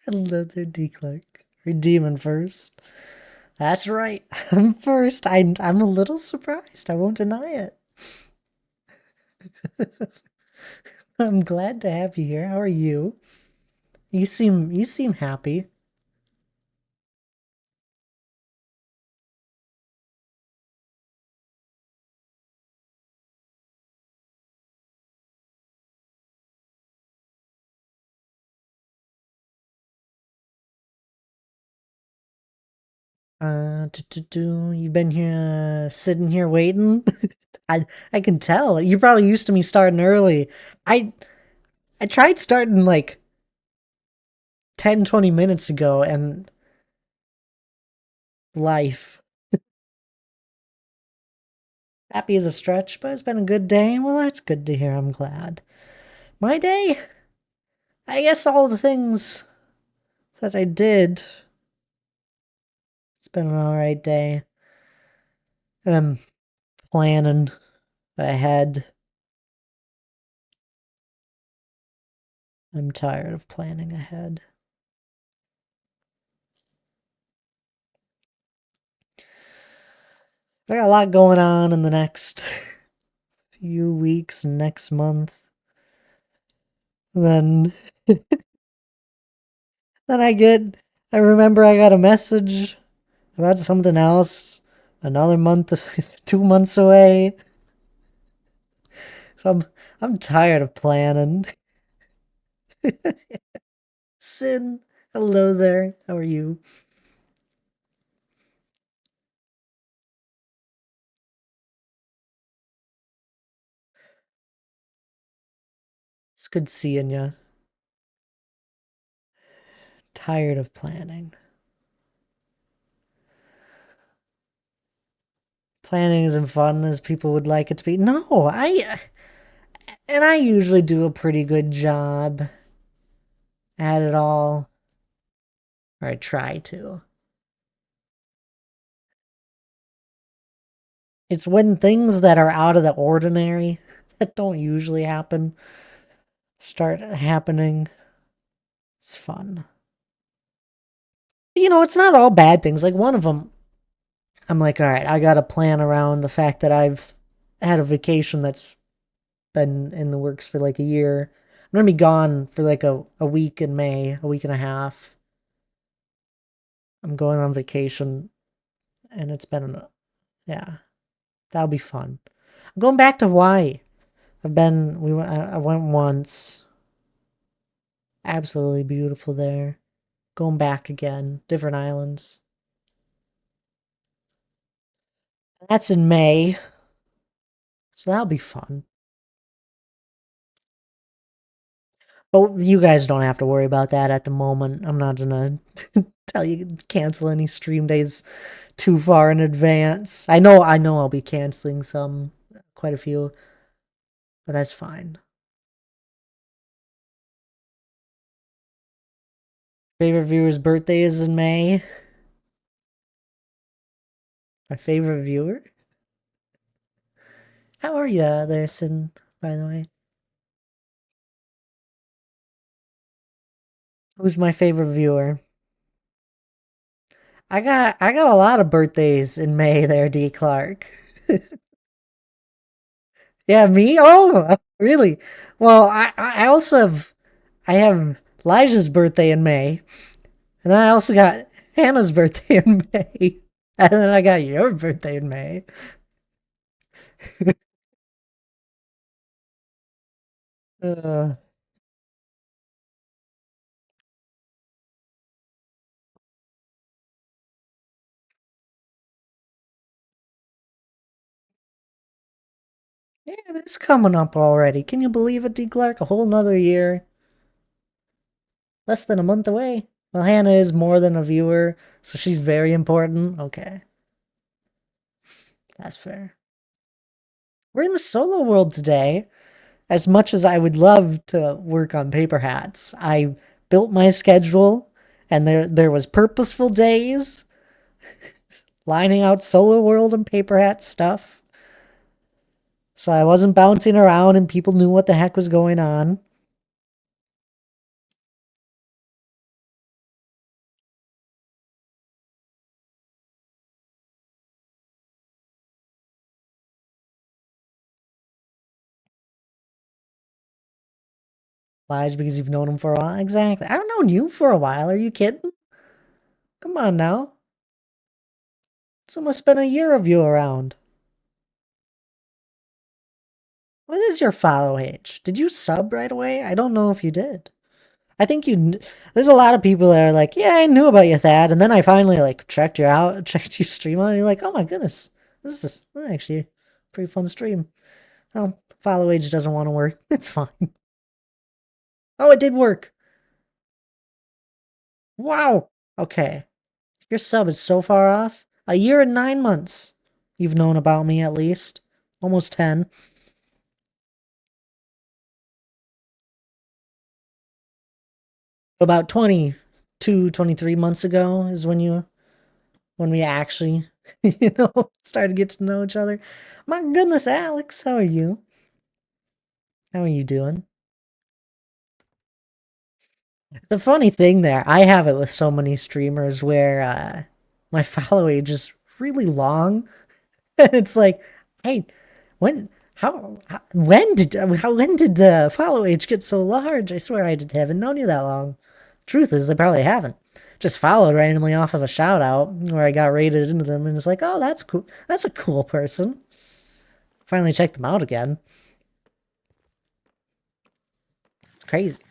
Hello there, D Clark. Redeeming first. That's right. I'm first. I'm a little surprised. I won't deny it. I'm glad to have you here. How are you? You seem happy. You've been here sitting here waiting. I can tell. You're probably used to me starting early. I I tried starting like 10, 20 minutes ago and life. Happy is a stretch, but it's been a good day. Well, that's good to hear. I'm glad. My day? I guess all the things that I did. It's been an alright day. I'm planning ahead. I'm tired of planning ahead. I got a lot going on in the next few weeks, next month. Then, then I remember I got a message about something else. Another month is 2 months away. So I'm tired of planning. Sin, hello there. How are you? It's good seeing you. Tired of planning. Planning isn't fun as people would like it to be. No, I usually do a pretty good job at it all, or I try to. It's when things that are out of the ordinary that don't usually happen start happening. It's fun. It's not all bad things. Like one of them, I'm like, all right, I got to plan around the fact that I've had a vacation that's been in the works for like a year. I'm gonna be gone for like a week in May, a week and a half. I'm going on vacation, and it's been, yeah, that'll be fun. I'm going back to Hawaii. I went once. Absolutely beautiful there. Going back again, different islands. That's in May, so that'll be fun. But you guys don't have to worry about that at the moment. I'm not gonna tell you to cancel any stream days too far in advance. I know I'll be canceling some, quite a few, but that's fine. Favorite viewer's birthday is in May. My favorite viewer? How are you there, Sin, by the way? Who's my favorite viewer? I got a lot of birthdays in May there, D Clark. Yeah, me? Oh, really? Well, I also have Elijah's birthday in May, and then I also got Hannah's birthday in May, and then I got your birthday in May. Uh, yeah, it's coming up already. Can you believe it, D Clark? A whole nother year, less than a month away. Well, Hannah is more than a viewer, so she's very important. Okay, that's fair. We're in the solo world today. As much as I would love to work on paper hats, I built my schedule and there was purposeful days lining out solo world and paper hat stuff. So I wasn't bouncing around and people knew what the heck was going on. Lige because you've known him for a while. Exactly. I've known you for a while. Are you kidding? Come on now. It's almost been a year of you around. What is your follow age? Did you sub right away? I don't know if you did. I think there's a lot of people that are like, yeah, I knew about you, Thad, and then I finally like checked you out, checked your stream out, and you're like, oh my goodness, this is actually a pretty fun stream. Oh, follow age doesn't want to work. It's fine. Oh, it did work. Wow. Okay. Your sub is so far off. A year and 9 months. You've known about me at least. Almost 10. About 22, 23 months ago is when we actually, started to get to know each other. My goodness, Alex, how are you? How are you doing? The funny thing there, I have it with so many streamers where my follow age is really long. And it's like, hey, when when did the follow age get so large? I swear haven't known you that long. Truth is, they probably haven't. Just followed randomly off of a shout out where I got rated into them, and it's like, oh, that's cool. That's a cool person. Finally checked them out again. It's crazy.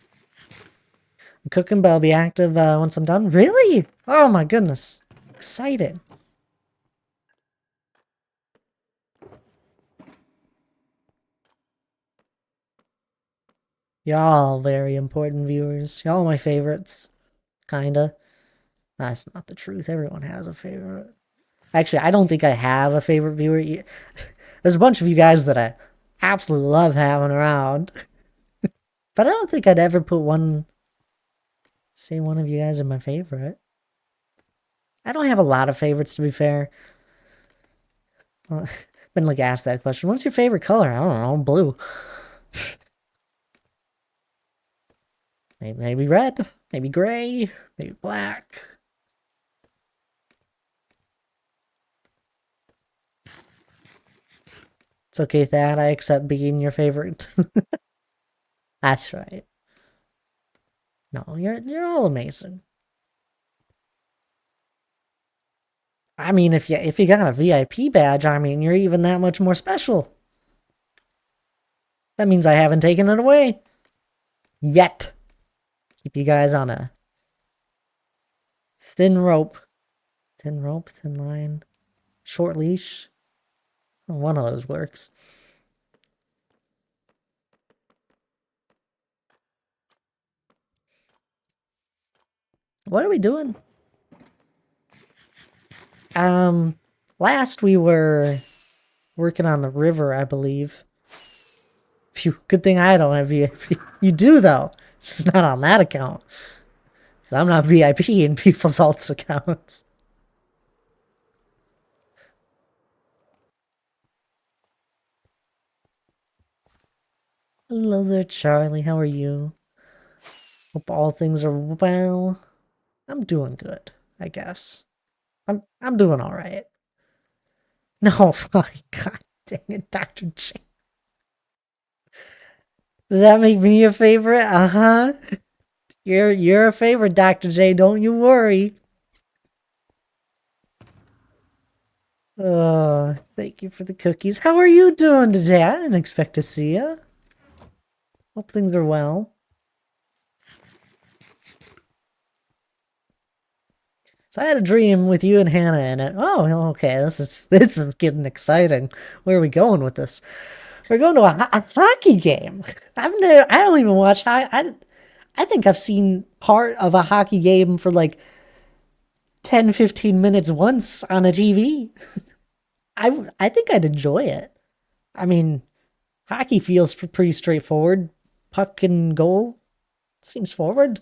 I'm cooking, but I'll be active once I'm done. Really? Oh my goodness. Excited. Y'all very important viewers. Y'all my favorites. Kinda. That's not the truth. Everyone has a favorite. Actually, I don't think I have a favorite viewer. There's a bunch of you guys that I absolutely love having around. But I don't think I'd ever say one of you guys are my favorite. I don't have a lot of favorites, to be fair. Been like asked that question. What's your favorite color? I don't know. Blue. Maybe red. Maybe gray. Maybe black. It's okay, Thad. I accept being your favorite. That's right. No, you're all amazing. I mean, if you got a VIP badge, I mean, you're even that much more special. That means I haven't taken it away. Yet. Keep you guys on a thin rope. Thin rope, thin line. Short leash. One of those works. What are we doing? Last we were working on the river, I believe. Phew, good thing I don't have VIP. You do, though. It's just not on that account. Because I'm not VIP in people's alts accounts. Hello there, Charlie. How are you? Hope all things are well. I'm doing good, I guess. I'm doing all right. No, my God dang it, Dr. J. Does that make me a favorite? Uh-huh. You're a favorite, Dr. J. Don't you worry. Oh, thank you for the cookies. How are you doing today? I didn't expect to see you. Hope things are well. So I had a dream with you and Hannah in it. Oh, okay. This is getting exciting. Where are we going with this? We're going to a hockey game. I don't even watch hockey. I think I've seen part of a hockey game for like 10, 15 minutes once on a TV. I think I'd enjoy it. I mean, hockey feels pretty straightforward. Puck and goal seems forward.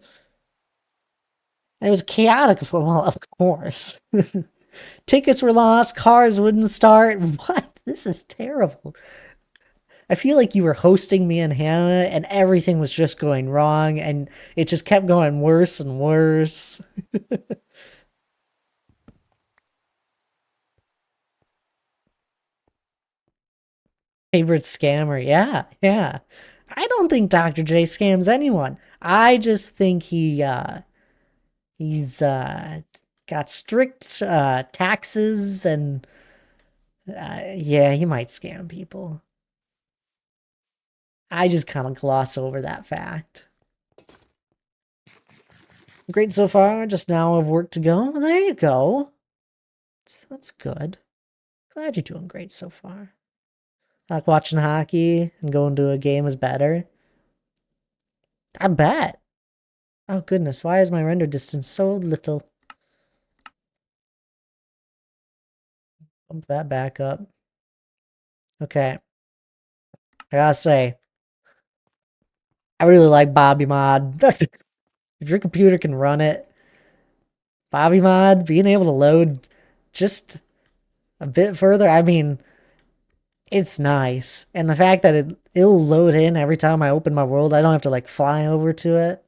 And it was chaotic for well, of course. Tickets were lost, cars wouldn't start. What? This is terrible. I feel like you were hosting me and Hannah, and everything was just going wrong, and it just kept going worse and worse. Favorite scammer, yeah, yeah. I don't think Dr. J scams anyone. I just think he's got strict taxes and yeah, he might scam people. I just kind of gloss over that fact. Great so far, just now have work to go. Well, there you go. That's good. Glad you're doing great so far. Like watching hockey and going to a game is better. I bet. Oh goodness, why is my render distance so little? Bump that back up. Okay. I gotta say, I really like Bobby Mod. If your computer can run it, Bobby Mod, being able to load just a bit further, I mean, it's nice. And the fact that it'll load in every time I open my world, I don't have to like fly over to it.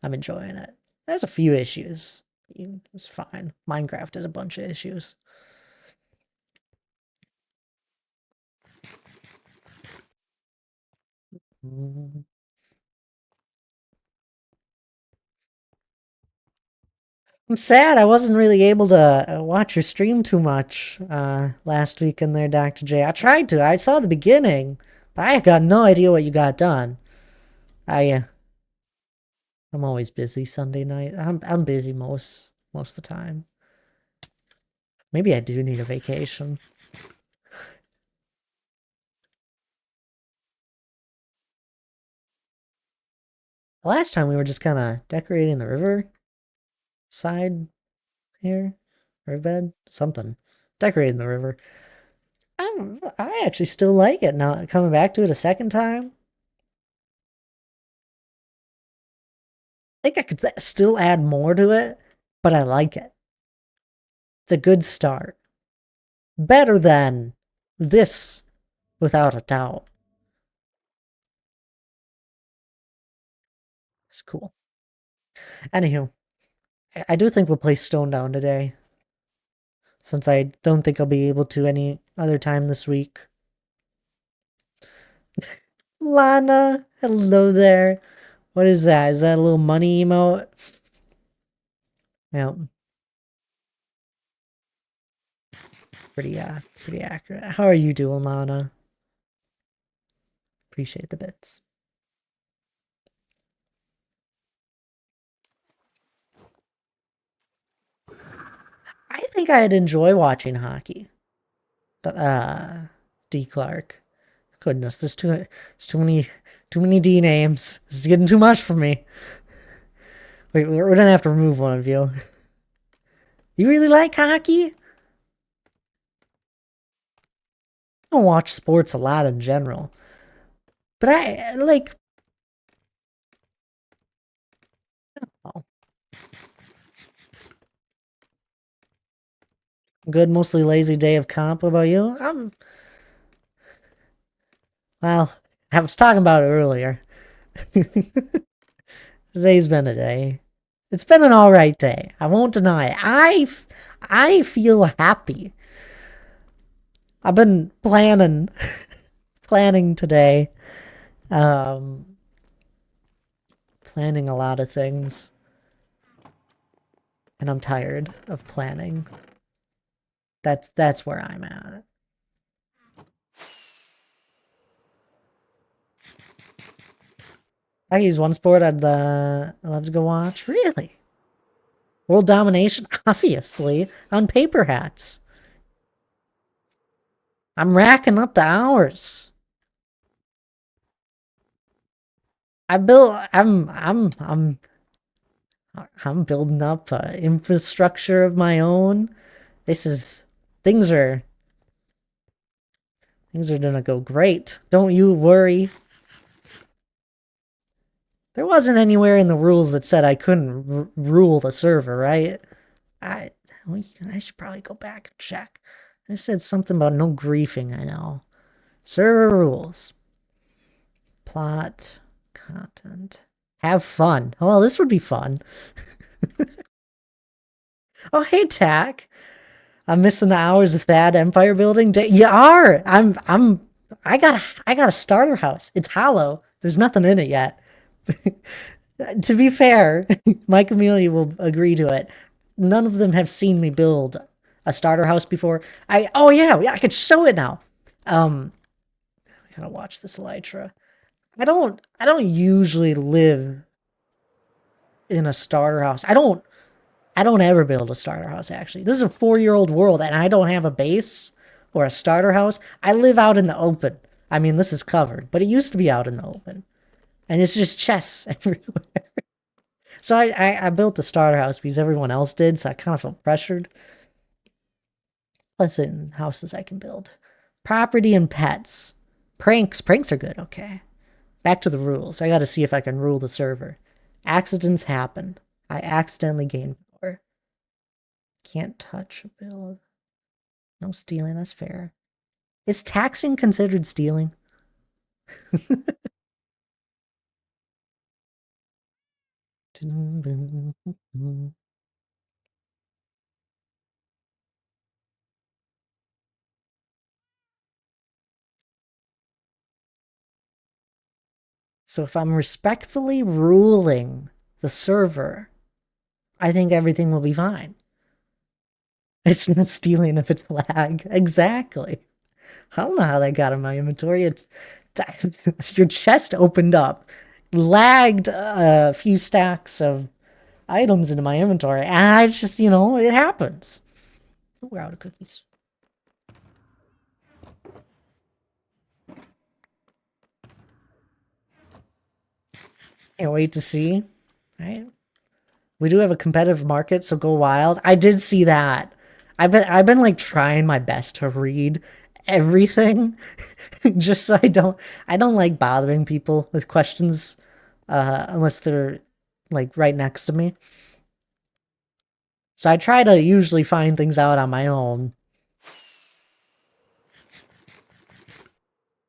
I'm enjoying it. There's a few issues. It's fine. Minecraft has a bunch of issues. I'm sad I wasn't really able to watch your stream too much last week in there, Dr. J. I tried to. I saw the beginning, but I got no idea what you got done. I'm always busy Sunday night. I'm busy most of the time. Maybe I do need a vacation. Last time we were just kind of decorating the river side here, riverbed, something. Decorating the river. I actually still like it now. Coming back to it a second time, I think I could still add more to it, but I like it. It's a good start. Better than this, without a doubt. It's cool. Anywho, I do think we'll play Stone Down today, since I don't think I'll be able to any other time this week. Lana, hello there. What is that? Is that a little money emote? Yeah. Pretty accurate. How are you doing, Lana? Appreciate the bits. I think I'd enjoy watching hockey. D. Clark. Goodness, there's too many D names. This is getting too much for me. Wait, we're gonna have to remove one of you. You really like hockey? I don't watch sports a lot in general. But I like. Oh. Good, mostly lazy day of comp. What about you? Well, I was talking about it earlier. Today's been a day. It's been an alright day. I won't deny it. I feel happy. I've been planning today. Planning a lot of things. And I'm tired of planning. That's where I'm at. I use one sport I'd love to go watch. Really? World domination? Obviously. On paper hats. I'm racking up the hours. I'm building up infrastructure of my own. Things are gonna go great. Don't you worry. There wasn't anywhere in the rules that said I couldn't rule the server, right? I should probably go back and check. I said something about no griefing, I know. Server rules. Plot. Content. Have fun. Oh, well, this would be fun. Oh, hey, Tack. I'm missing the hours of that empire building day. You are. I'm I got a starter house. It's hollow. There's nothing in it yet. To be fair, my community will agree to it. None of them have seen me build a starter house before. Oh yeah, I could show it now. I gotta watch this Elytra. I don't usually live in a starter house. I don't ever build a starter house actually. This is a 4-year-old world and I don't have a base or a starter house. I live out in the open. I mean, this is covered, but it used to be out in the open. And it's just chests everywhere. So I built a starter house because everyone else did, so I kind of felt pressured. Plus in houses I can build. Property and pets. Pranks. Pranks are good, okay. Back to the rules. I gotta see if I can rule the server. Accidents happen. I accidentally gain power. Can't touch a build. No stealing, that's fair. Is taxing considered stealing? So if I'm respectfully ruling the server, I think everything will be fine. It's not stealing if it's lag. Exactly. I don't know how that got in my inventory. It's your chest opened up, lagged a few stacks of items into my inventory. And I just, it happens. We're out of cookies. Can't wait to see. Right? We do have a competitive market, so go wild. I did see that. I've been like trying my best to read everything just so I don't like bothering people with questions unless they're like right next to me. So I try to usually find things out on my own.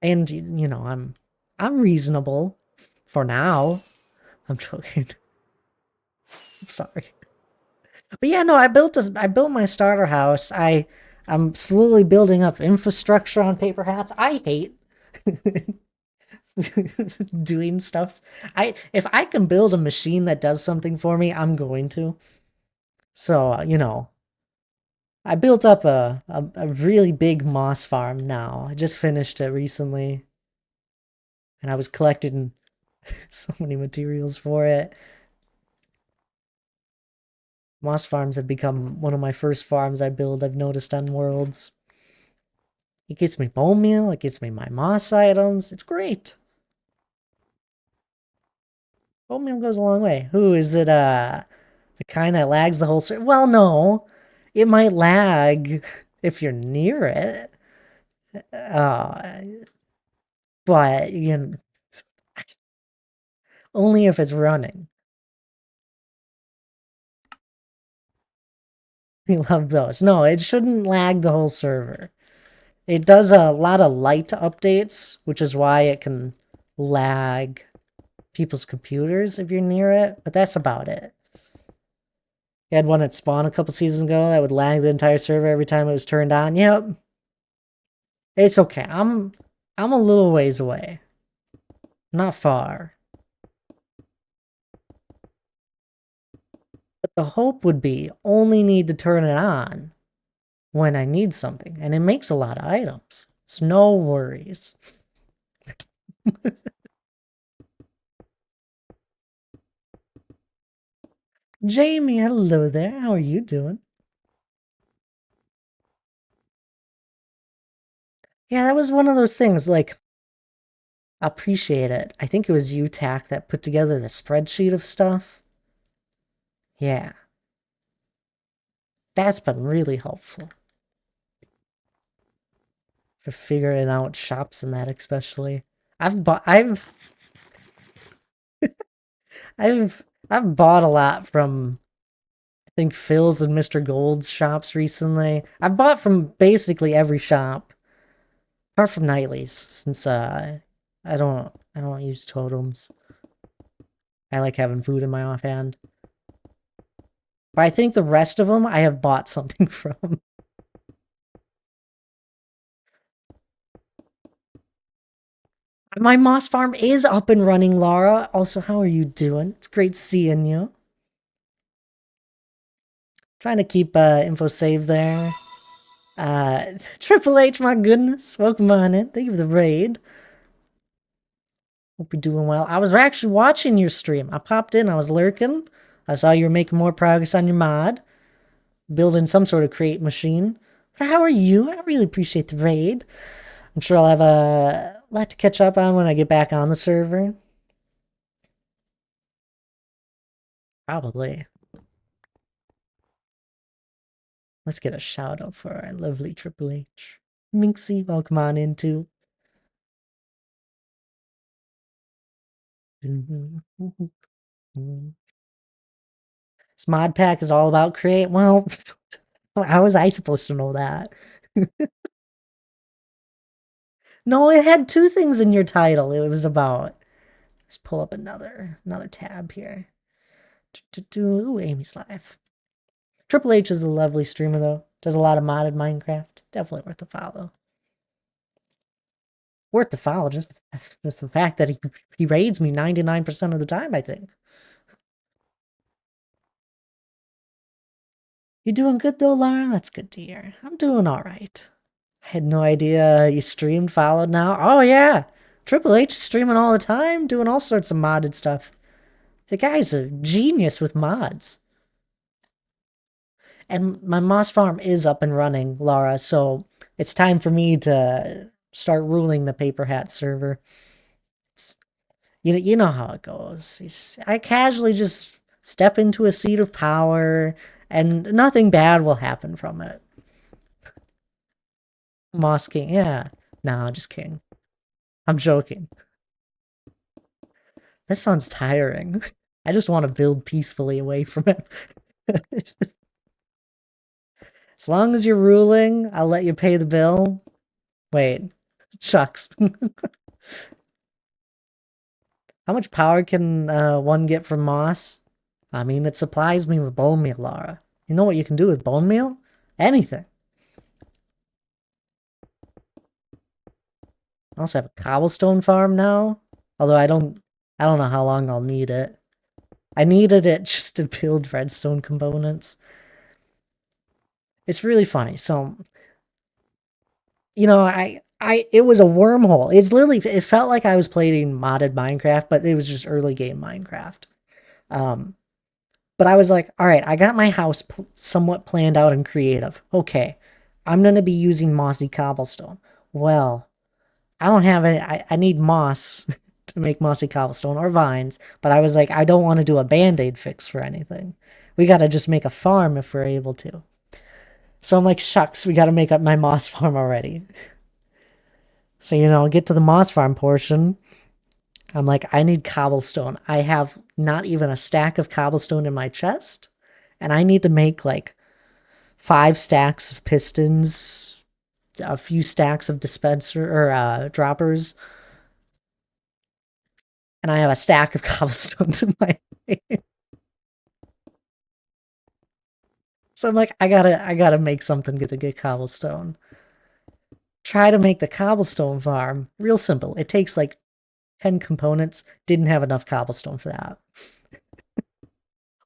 And I'm reasonable for now. I'm joking. I'm sorry. But yeah, no, I built my starter house. I'm slowly building up infrastructure on paper hats. I hate doing stuff. If I can build a machine that does something for me, I'm going to. So, I built up a really big moss farm now. I just finished it recently. And I was collecting so many materials for it. Moss farms have become one of my first farms I build, I've noticed on Worlds. It gets me bone meal, it gets me my moss items. It's great. Bone meal goes a long way. Who is it? The kind that lags the whole server? Well, no. It might lag if you're near it. Uh, but, only if it's running. We love those. No, it shouldn't lag the whole server. It does a lot of light updates, which is why it can lag people's computers if you're near it, but that's about it. You had one at spawn a couple seasons ago that would lag the entire server every time it was turned on. Yep. It's okay. I'm a little ways away. Not far. But the hope would be only need to turn it on when I need something, and it makes a lot of items. So no worries. Jamie, hello there. How are you doing? Yeah, that was one of those things, like, appreciate it. I think it was you, Tack, that put together the spreadsheet of stuff. Yeah. That's been really helpful. For figuring out shops and that especially. I've bought a lot from I think Phil's and Mr. Gold's shops recently. I've bought from basically every shop. Apart from Nightly's, since I don't use totems. I like having food in my offhand. But I think the rest of them I have bought something from. My moss farm is up and running, Laura. Also, how are you doing? It's great seeing you. Trying to keep info saved there. Triple H, my goodness. Welcome on in. Thank you for the raid. Hope you're doing well. I was actually watching your stream. I popped in, I was lurking. I saw you were making more progress on your mod. Building some sort of create machine. But how are you? I really appreciate the raid. I'm sure I'll have a lot to catch up on when I get back on the server. Probably. Let's get a shout out for our lovely Triple H. Minxie, welcome on in too. This mod pack is all about create. Well, how was I supposed to know that? No, it had two things in your title. It was about. Let's pull up another tab here. Ooh, Amy's live. Triple H is a lovely streamer though. Does a lot of modded Minecraft. Definitely worth a follow. Worth the follow, just the fact that he raids me 99% of the time, I think. You doing good though, Lara? That's good to hear. I'm doing alright. I had no idea you streamed, followed now. Oh yeah! Triple H is streaming all the time, doing all sorts of modded stuff. The guy's a genius with mods. And my moss farm is up and running, Laura, so it's time for me to start ruling the Paper Hat server. You know how it goes. I casually just step into a seat of power, and nothing bad will happen from it. Moss King, yeah. No, just kidding. I'm joking. This sounds tiring. I just want to build peacefully away from it. As long as you're ruling, I'll let you pay the bill. Wait. Shucks. How much power can one get from moss? I mean, it supplies me with bone meal, Lara. You know what you can do with bone meal? Anything. I also have a cobblestone farm now. Although I don't know how long I'll need it. I needed it just to build redstone components. It's really funny. So, you know, it was a wormhole. It's literally, it felt like I was playing modded Minecraft, but it was just early game Minecraft. But I was like, all right, I got my house somewhat planned out and creative. Okay, I'm going to be using mossy cobblestone. Well, I don't have any, I need moss to make mossy cobblestone or vines, but I was like, I don't want to do a band-aid fix for anything. We got to just make a farm if we're able to. So I'm like, shucks, we got to make up my moss farm already. So, you know, get to the moss farm portion. I'm like, I need cobblestone. I have not even a stack of cobblestone in my chest, and I need to make like 5 stacks of pistons, a few stacks of dispenser or droppers, and I have a stack of cobblestones in my So I'm like, I gotta make something to get cobblestone. Try to make the cobblestone farm. Real simple. It takes like 10 components. Didn't have enough cobblestone for that.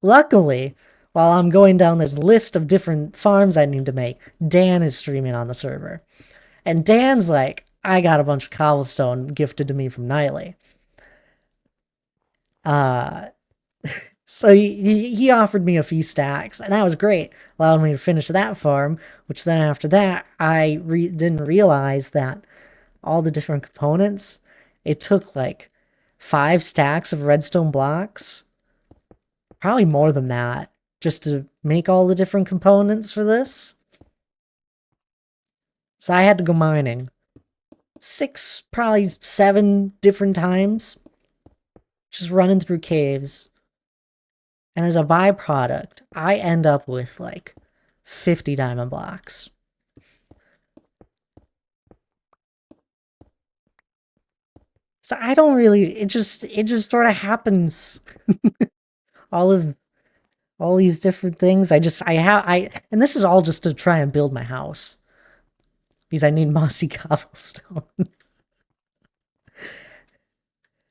Luckily, while I'm going down this list of different farms I need to make, Dan is streaming on the server. And Dan's like, I got a bunch of cobblestone gifted to me from Nightly. So he offered me a few stacks, and that was great. Allowed me to finish that farm, which then after that, I didn't realize that all the different components, it took like 5 stacks of redstone blocks, probably more than that, just to make all the different components for this. So I had to go mining 6, probably 7 different times, just running through caves. And as a byproduct, I end up with like 50 diamond blocks. So I don't really, it just sort of happens. all these different things. And this is all just to try and build my house. Because I need mossy cobblestone.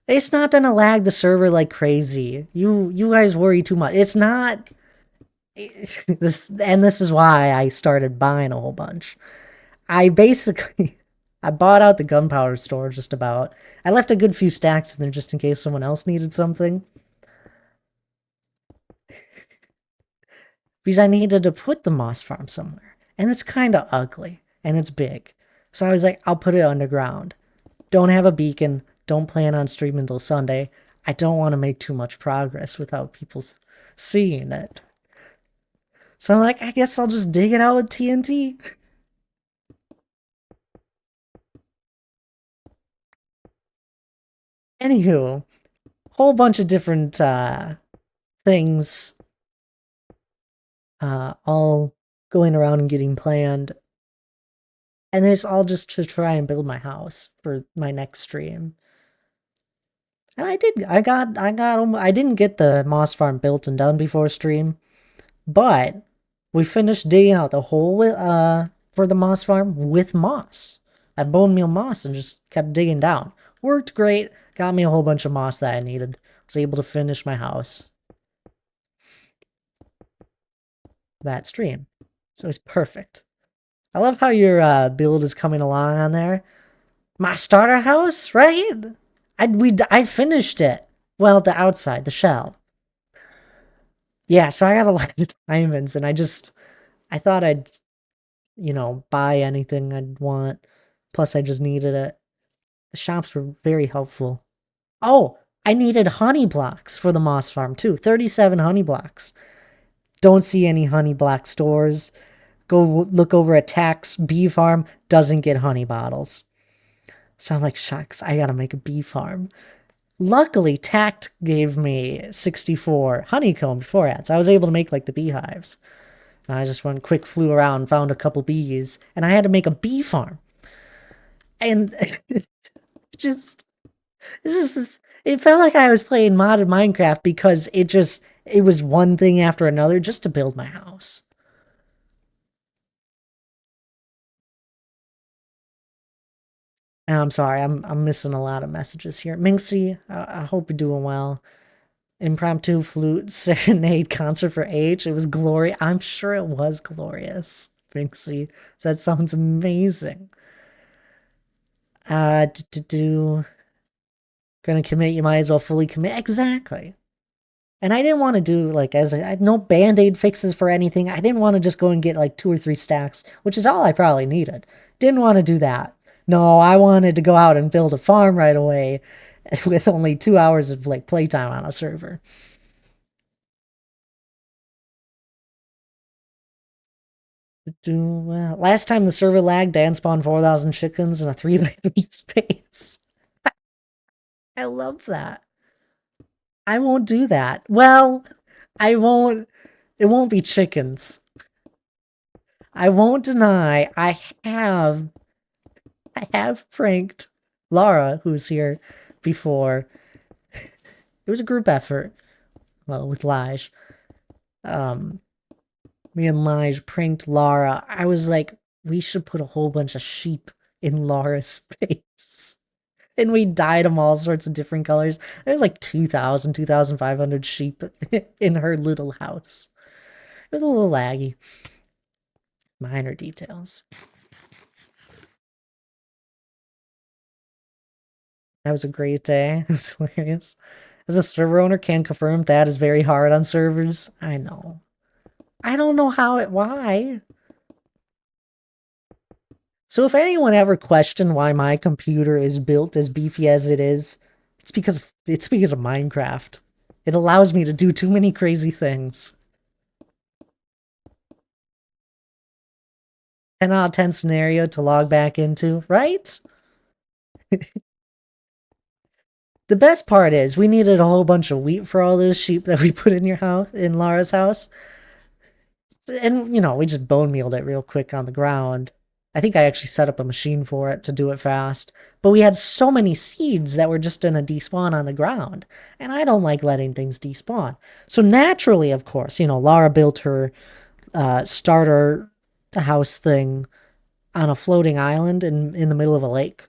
It's not gonna lag the server like crazy. You guys worry too much. It's not this is why I started buying a whole bunch. I basically I bought out the gunpowder store just about. I left a good few stacks in there just in case someone else needed something. Because I needed to put the moss farm somewhere. And it's kind of ugly. And it's big. So I was like, I'll put it underground. Don't have a beacon. Don't plan on streaming until Sunday. I don't want to make too much progress without people seeing it. So I'm like, I guess I'll just dig it out with TNT. Anywho, whole bunch of different things all going around and getting planned. And it's all just to try and build my house for my next stream. And I did. I didn't get the moss farm built and done before stream, but we finished digging out the hole for the moss farm with moss. I bone meal moss and just kept digging down. Worked great. Got me a whole bunch of moss that I needed. Was able to finish my house. That stream. So it's perfect. I love how your build is coming along on there. My starter house, right? I finished it. Well, the outside, the shell. Yeah, so I got a lot of diamonds, and I thought I'd, buy anything I'd want. Plus, I just needed it. The shops were very helpful. Oh, I needed honey blocks for the moss farm too. 37 honey blocks. Don't see any honey block stores. Go look over at Tax Bee Farm. Doesn't get honey bottles. So I'm like, shucks, I gotta make a bee farm. Luckily, Tact gave me 64 honeycomb beforehand, so I was able to make like the beehives. And I just went quick, flew around, found a couple bees, and I had to make a bee farm. And just it felt like I was playing modded Minecraft because it was one thing after another just to build my house. And I'm sorry, I'm missing a lot of messages here. Minxie, I hope you're doing well. Impromptu flute serenade concert for H. It was glorious. I'm sure it was glorious. Minxie, that sounds amazing. Do gonna commit, you might as well fully commit. Exactly. And I didn't want to do like I had no band-aid fixes for anything. I didn't want to just go and get like 2 or 3 stacks, which is all I probably needed. Didn't want to do that. No, I wanted to go out and build a farm right away with only 2 hours of like playtime on a server. Last time the server lagged, Dan spawned 4,000 chickens in a 3x3 space. I love that. I won't do that. Well, I won't. It won't be chickens. I won't deny I have pranked Lara, who's here before. It was a group effort. Well, with Lige. Me and Lige pranked Lara. I was like, we should put a whole bunch of sheep in Lara's face. And we dyed them all sorts of different colors. There's like 2,000, 2,500 sheep in her little house. It was a little laggy. Minor details. That was a great day. It was hilarious. As a server owner, can confirm that is very hard on servers. I know. I don't know why. So if anyone ever questioned why my computer is built as beefy as it is, it's because of Minecraft. It allows me to do too many crazy things. 10 out of 10 scenario to log back into, right? The best part is we needed a whole bunch of wheat for all those sheep that we put in your house, in Lara's house. And, we just bone mealed it real quick on the ground. I think I actually set up a machine for it to do it fast. But we had so many seeds that were just gonna despawn on the ground. And I don't like letting things despawn. So naturally, of course, Lara built her starter house thing on a floating island in the middle of a lake.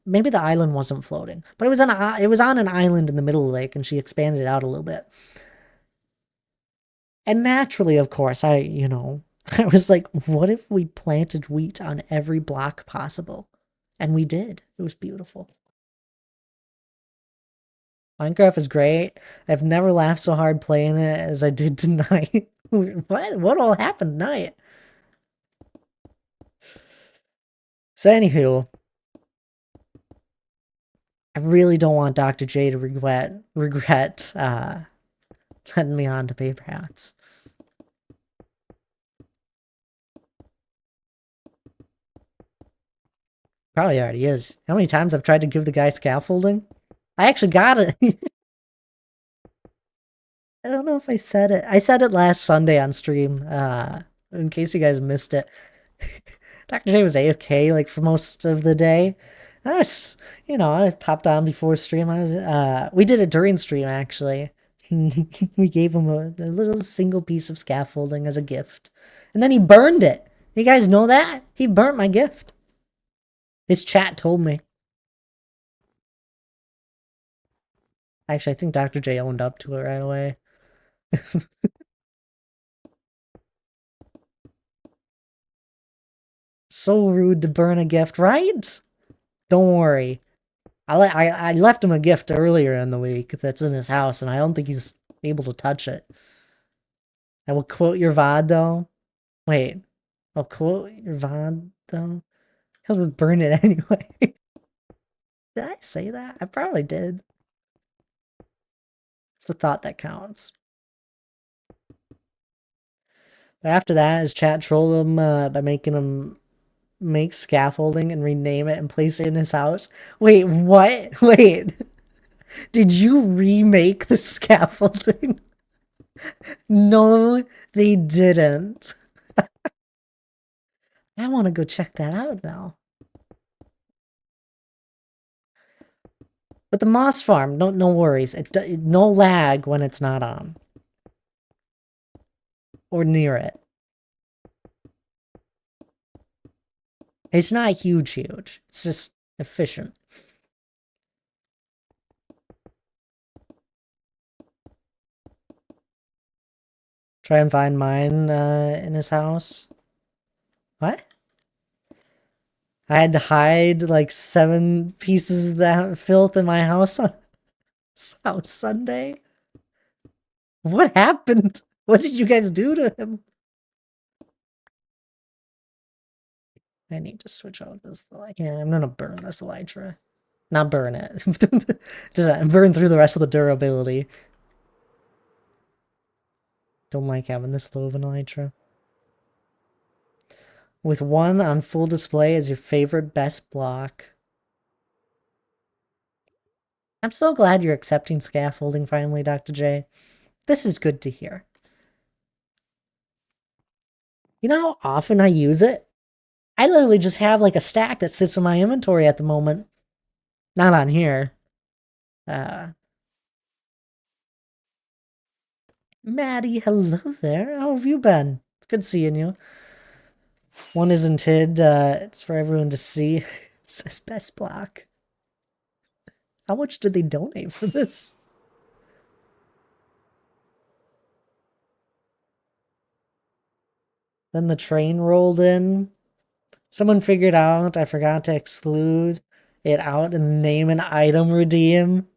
maybe the island wasn't floating, but it was on an island in the middle of the lake, and she expanded it out a little bit. And naturally, of course, I was like, what if we planted wheat on every block possible? And we did. It was beautiful. Minecraft is great. I've never laughed so hard playing it as I did tonight. What all happened tonight? So anywho, I really don't want Dr. J to regret letting me on to Paper Hats. Probably already is. How many times I've tried to give the guy scaffolding? I actually got it. I don't know if I said it. I said it last Sunday on stream, in case you guys missed it. Dr. J was AFK, like, for most of the day. I was, I popped on before stream. We did it during stream, actually. We gave him a little single piece of scaffolding as a gift. And then he burned it. You guys know that? He burnt my gift. His chat told me. Actually, I think Dr. J owned up to it right away. So rude to burn a gift, right? Don't worry. I left him a gift earlier in the week that's in his house, and I don't think he's able to touch it. I will quote your VOD, though. Wait. I'll quote your VOD, though. He'll just burn it anyway. Did I say that? I probably did. It's the thought that counts. But after that, his chat trolled him by making him make scaffolding and rename it and place it in his house. Wait, what? Wait. Did you remake the scaffolding? No, they didn't. I want to go check that out now. But the moss farm, no worries. No lag when it's not on. Or near it. It's not huge. It's just efficient. Try and find mine in his house. What? I had to hide like 7 pieces of that filth in my house on Sunday. What happened? What did you guys do to him? I need to switch out this. Yeah, I'm gonna burn this elytra. Not burn it. Just burn through the rest of the durability. Don't like having this low of an elytra. With 1 on full display as your favorite best block. I'm so glad you're accepting scaffolding finally, Dr. J. This is good to hear. You know how often I use it? I literally just have like a stack that sits in my inventory at the moment. Not on here. Maddie, hello there. How have you been? It's good seeing you. 1 isn't hid. It's for everyone to see. It says best block. How much did they donate for this? Then the train rolled in. Someone figured out I forgot to exclude it out and name an item redeem.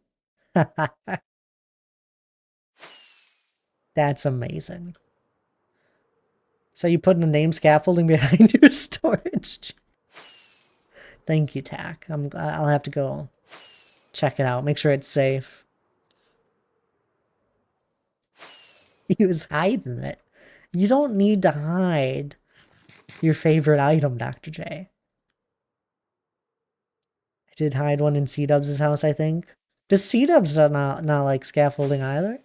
That's amazing. So you put a name scaffolding behind your storage? Thank you, Tack. I'll have to go check it out. Make sure it's safe. He was hiding it. You don't need to hide your favorite item, Dr. J. I did hide one in C-Dubs' house, I think. Does C-Dubs not like scaffolding either?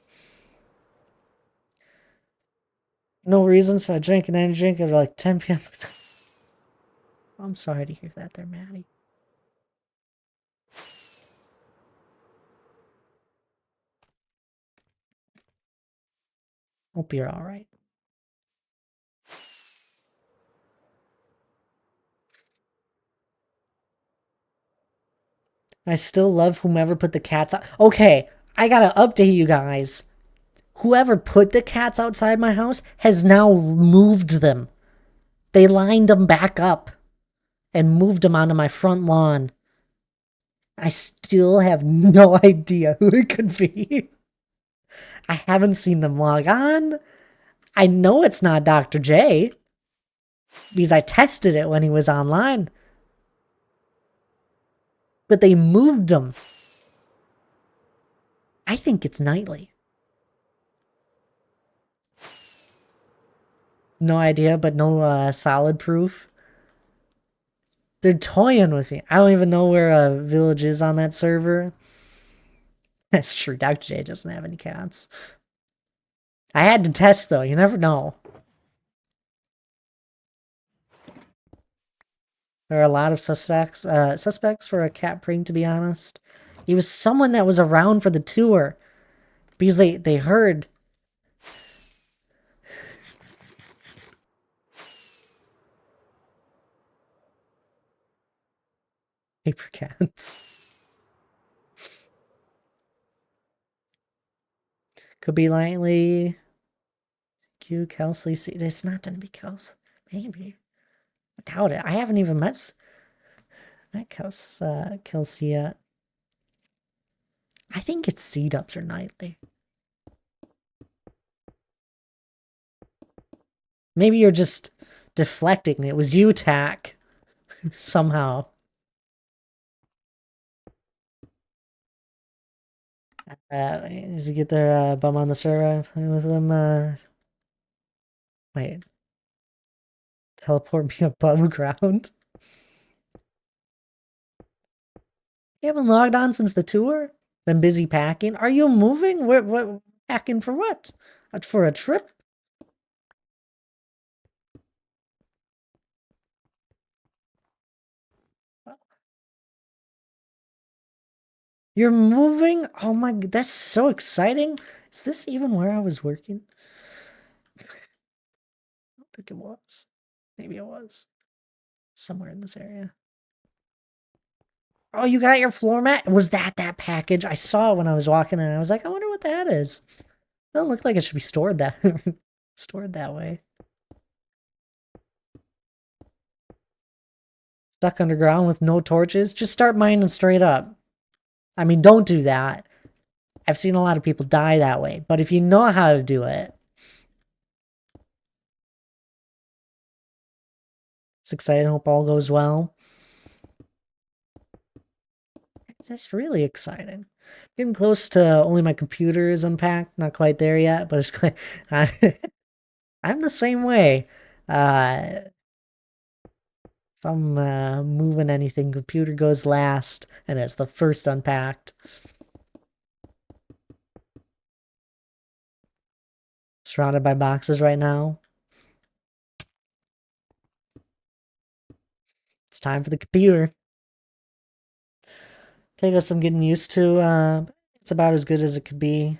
No reason, so I drank an energy drink at like 10 p.m. I'm sorry to hear that there, Maddie. Hope you're alright. I still love whomever put the cats out. Okay, I gotta update you guys. Whoever put the cats outside my house has now moved them. They lined them back up and moved them onto my front lawn. I still have no idea who it could be. I haven't seen them log on. I know it's not Dr. J because I tested it when he was online. But they moved them. I think it's Nightly. No idea, but no solid proof. They're toying with me. I don't even know where Village is on that server. That's true. Dr. J doesn't have any cats. I had to test though. You never know. There are a lot of suspects for a cat prank, to be honest. He was someone that was around for the tour because they heard. Paper cats. Could be Lightly. Q, Kelsey. It's not gonna be Kelsey. Maybe. I doubt it. I haven't even met Kelsey yet. I think it's C-Dubs or Nightly. Maybe you're just deflecting. It was you, Tack. Somehow. Does he get their bum on the server with them? Wait. Teleport me above ground? You haven't logged on since the tour? Been busy packing? Are you moving? What packing for what? For a trip? You're moving? Oh my, that's so exciting. Is this even where I was working? I don't think it was. Maybe it was. Somewhere in this area. Oh, you got your floor mat? Was that package? I saw it when I was walking in. I was like, I wonder what that is. Doesn't look like it should be stored that way. Stuck underground with no torches? Just start mining straight up. I mean, don't do that. I've seen a lot of people die that way. But if you know how to do it, it's exciting. Hope all goes well. That's really exciting. Getting close to only my computer is unpacked. Not quite there yet, but it's I'm the same way. If I'm moving anything, computer goes last, and it's the first unpacked. Surrounded by boxes right now. It's time for the computer. Take us some getting used to. It's about as good as it could be.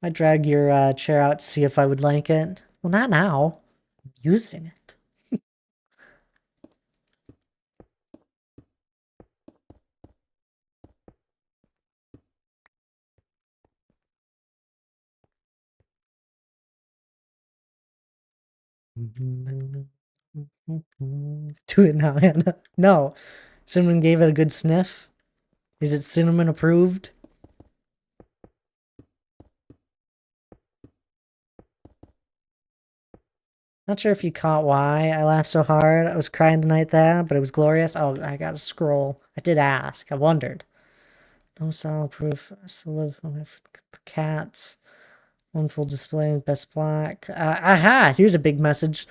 I drag your chair out to see if I would like it. Well, not now. I'm using it. Do it now, Anna. No. Cinnamon gave it a good sniff. Is it cinnamon approved? Not sure if you caught why I laughed so hard. I was crying tonight there, but it was glorious. Oh, I gotta scroll. I did ask. I wondered. No solid proof. I still live with the cats. One full display, best black. Aha! Here's a big message.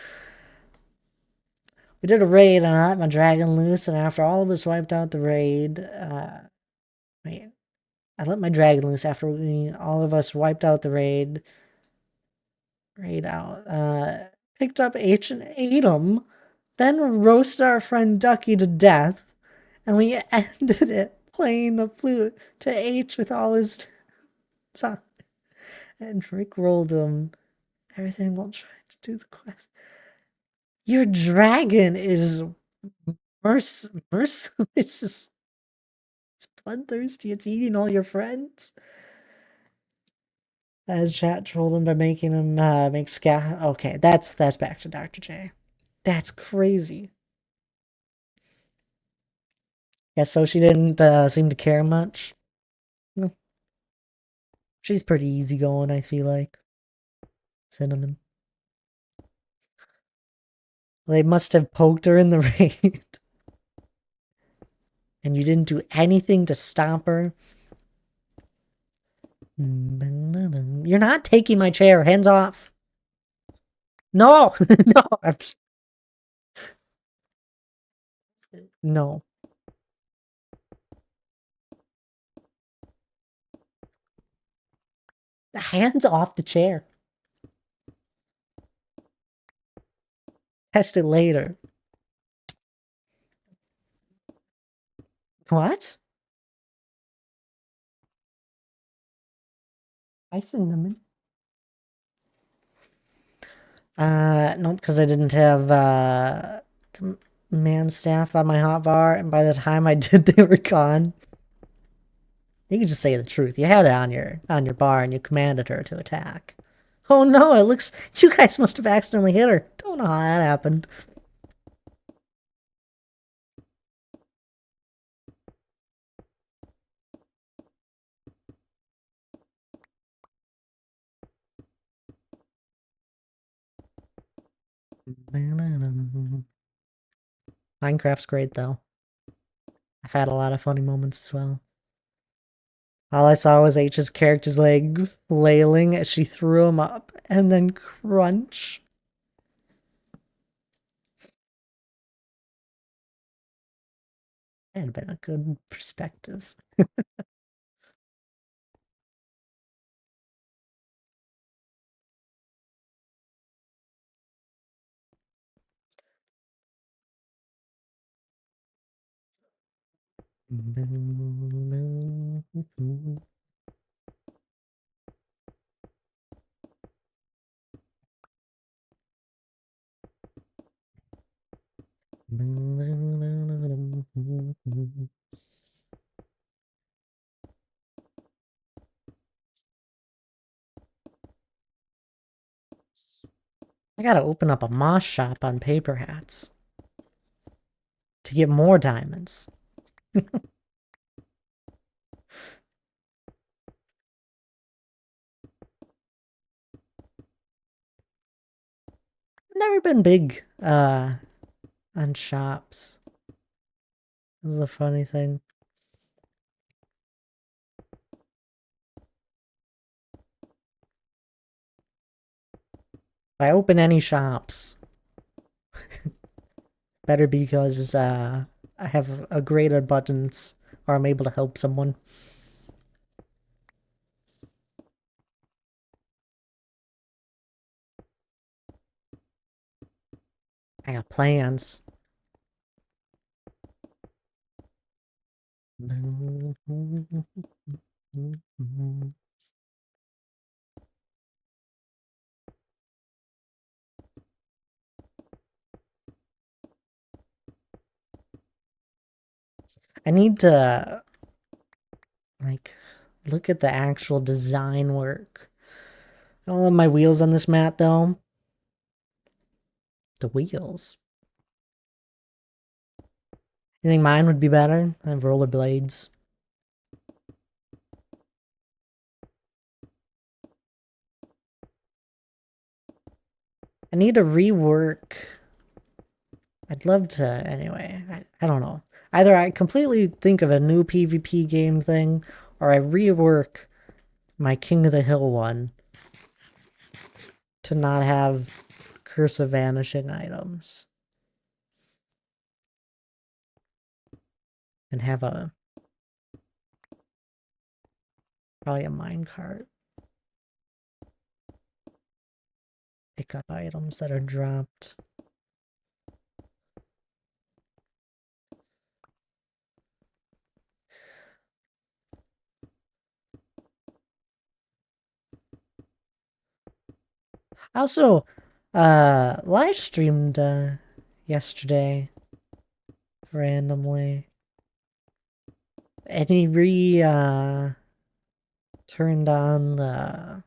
We did a raid and I let my dragon loose, and after all of us wiped out the raid, wait. I let my dragon loose after all of us wiped out the raid. Raid out. Picked up H and ate him, then roasted our friend Ducky to death, and we ended it playing the flute to H with all his songs. And Rick rolled him. Everything while trying to do the quest. Your dragon is merciless. It's Bloodthirsty, it's eating all your friends. As chat trolled him by making him make scat. Okay, that's back to Dr. J. That's crazy. Yeah, so she didn't seem to care much. No. She's pretty easygoing, I feel like. Cinnamon. They must have poked her in the raid. And you didn't do anything to stop her. You're not taking my chair. Hands off. No! No! No. Hands off the chair. Test it later. What? Hi, Cinnamon. Nope, because I didn't have, command staff on my hotbar, and by the time I did, they were gone. You can just say the truth. You had it on your bar, and you commanded her to attack. Oh no, it looks... You guys must have accidentally hit her. Don't know how that happened. Minecraft's great, though. I've had a lot of funny moments as well. All I saw was H's character's leg flailing as she threw him up, and then crunch. That had been a good perspective. I gotta open up a moss shop on paper hats to get more diamonds. I've never been big on shops. This is a funny thing. If I open any shops, better because I have a great abundance, or I'm able to help someone. I got plans. I need to, like, look at the actual design work. I don't love my wheels on this mat, though. The wheels. You think mine would be better? I have rollerblades. I need to rework. I'd love to, anyway. I don't know. Either I completely think of a new PvP game thing, or I rework my King of the Hill one to not have Curse of Vanishing items. And have probably a minecart. Pick up items that are dropped. I also live streamed yesterday randomly. And he turned on the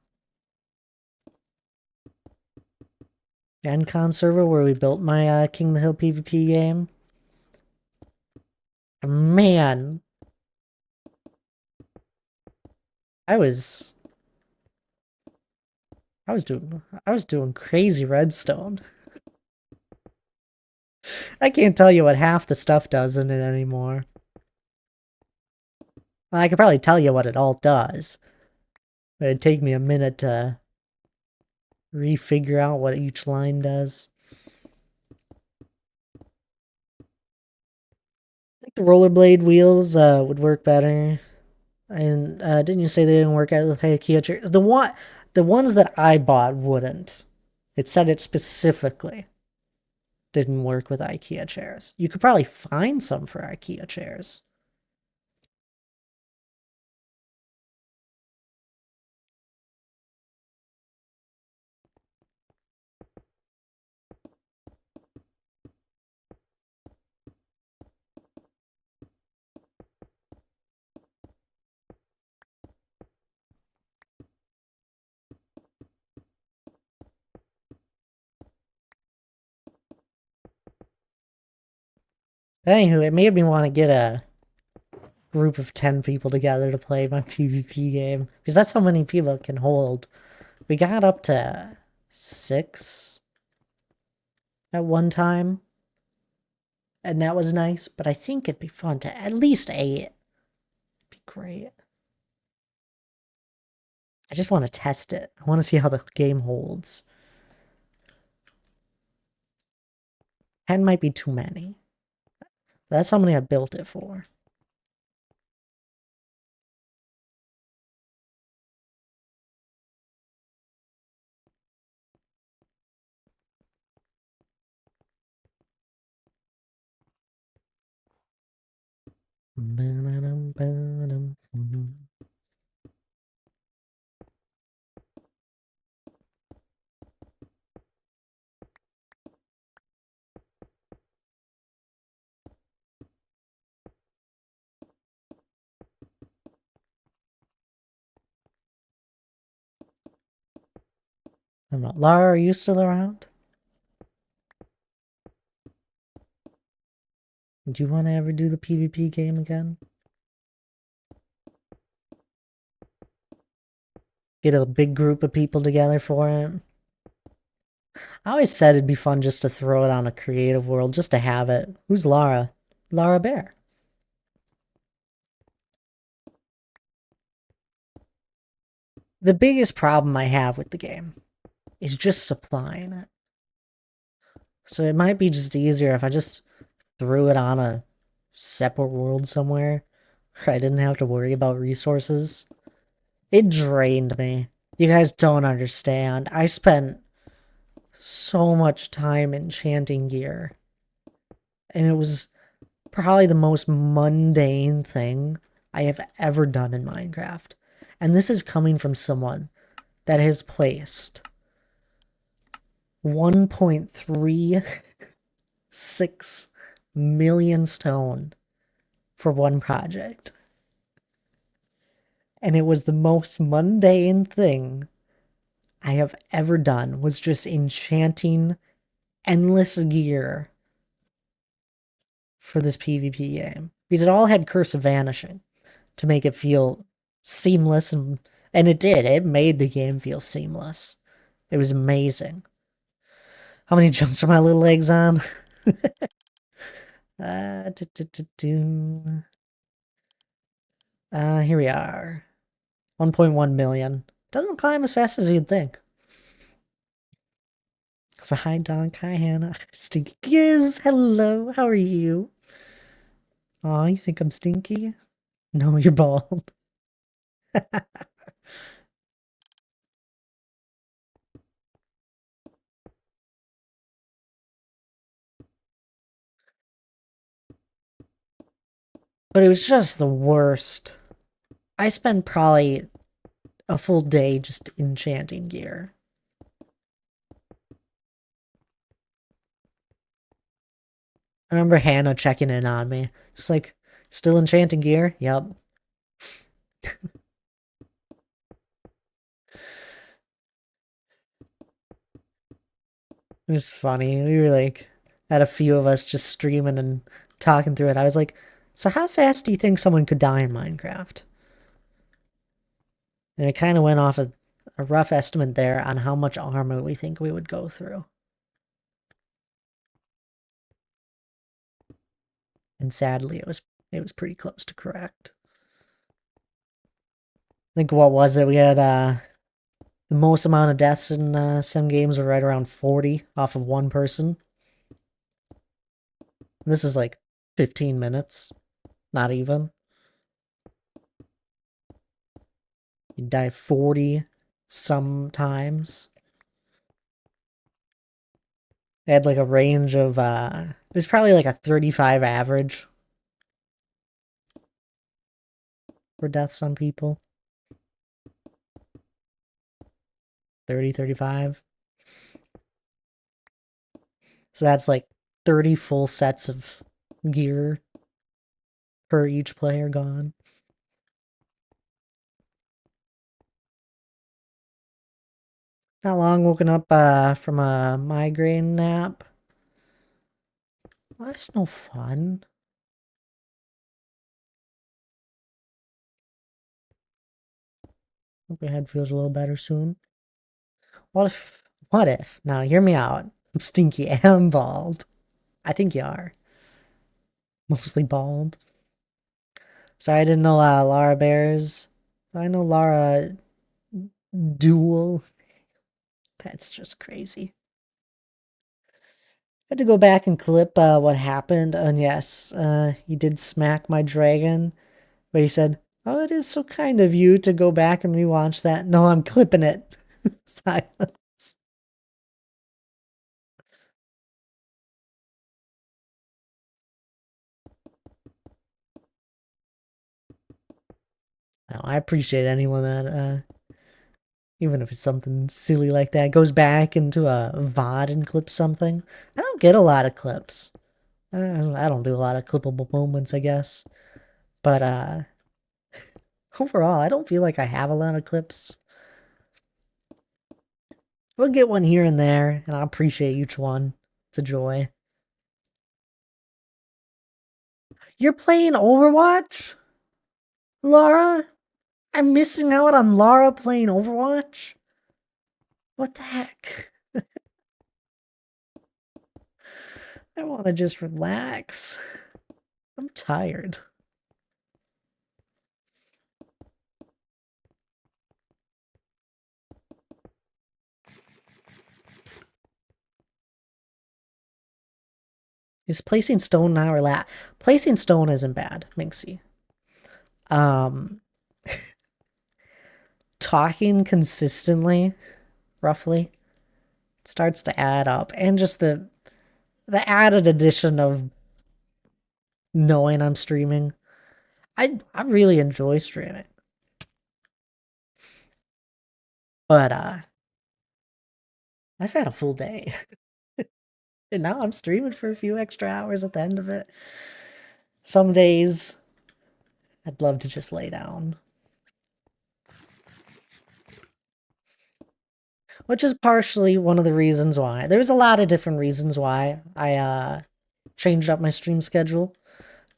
Gen Con server where we built my King of the Hill PvP game. And man, I was I was doing crazy redstone. I can't tell you what half the stuff does in it anymore. Well, I could probably tell you what it all does, but it'd take me a minute to refigure out what each line does. I think the rollerblade wheels would work better. And didn't you say they didn't work out with the IKEA chairs? The ones that I bought wouldn't. It said it specifically didn't work with IKEA chairs. You could probably find some for IKEA chairs. Anywho, it made me want to get a group of 10 people together to play my PvP game. Because that's how many people it can hold. We got up to 6 at one time. And that was nice, but I think it'd be fun to at least 8. It'd be great. I just want to test it. I want to see how the game holds. 10 might be too many. That's how many I built it for. I'm not. Lara, are you still around? Do you want to ever do the PvP game again? Get a big group of people together for it? I always said it'd be fun just to throw it on a creative world, just to have it. Who's Lara? Lara Bear. The biggest problem I have with the game is just supplying it. So it might be just easier if I just threw it on a separate world somewhere where I didn't have to worry about resources. It drained me. You guys don't understand. I spent so much time enchanting gear. And it was probably the most mundane thing I have ever done in Minecraft. And this is coming from someone that has placed 1.36 million stone for one project. And it was the most mundane thing I have ever done, was just enchanting endless gear for this PvP game. Because it all had Curse of Vanishing to make it feel seamless, and it did. It made the game feel seamless. It was amazing. How many jumps are my little legs on? Here we are. 1.1 million. Doesn't climb as fast as you'd think. So hi Donk, hi Hannah. Stinky Giz, hello, how are you? Aw, you think I'm stinky? No, you're bald. But it was just the worst. I spent probably a full day just enchanting gear. I remember Hannah checking in on me. Just like, Still enchanting gear? Yep. It was funny. We were like, had a few of us just streaming and talking through it. I was like, so how fast do you think someone could die in Minecraft? And it kind of went off of a rough estimate there on how much armor we think we would go through. And sadly, it was pretty close to correct. I think what was it? We had the most amount of deaths in some games were right around 40 off of one person. This is like 15 minutes, not even. You die 40 sometimes. They had like a range of it was probably like a 35 average for deaths on people. 30, 35. So that's like 30 full sets of gear per each player gone. Not long woken up from a migraine nap. Well, that's no fun. Hope your head feels a little better soon. What if? Now, hear me out. I'm stinky and bald. I think you are. Mostly bald. Sorry, I didn't know Lara Bears. I know Lara Duel. That's just crazy. I had to go back and clip what happened. And yes, he did smack my dragon. But he said, "Oh, it is so kind of you to go back and rewatch that." No, I'm clipping it. Silence. No, I appreciate anyone that, even if it's something silly like that, goes back into a VOD and clips something. I don't get a lot of clips. I don't do a lot of clippable moments, I guess. But overall, I don't feel like I have a lot of clips. We'll get one here and there, and I appreciate each one. It's a joy. You're playing Overwatch, Laura? I'm missing out on Laura playing Overwatch? What the heck? I want to just relax. I'm tired. Is placing stone now or lat? Placing stone isn't bad, Minxie. Um, talking consistently, roughly, starts to add up, and just the added addition of knowing I'm streaming. I really enjoy streaming, but I've had a full day, and now I'm streaming for a few extra hours at the end of it. Some days I'd love to just lay down. Which is partially one of the reasons why. There's a lot of different reasons why I changed up my stream schedule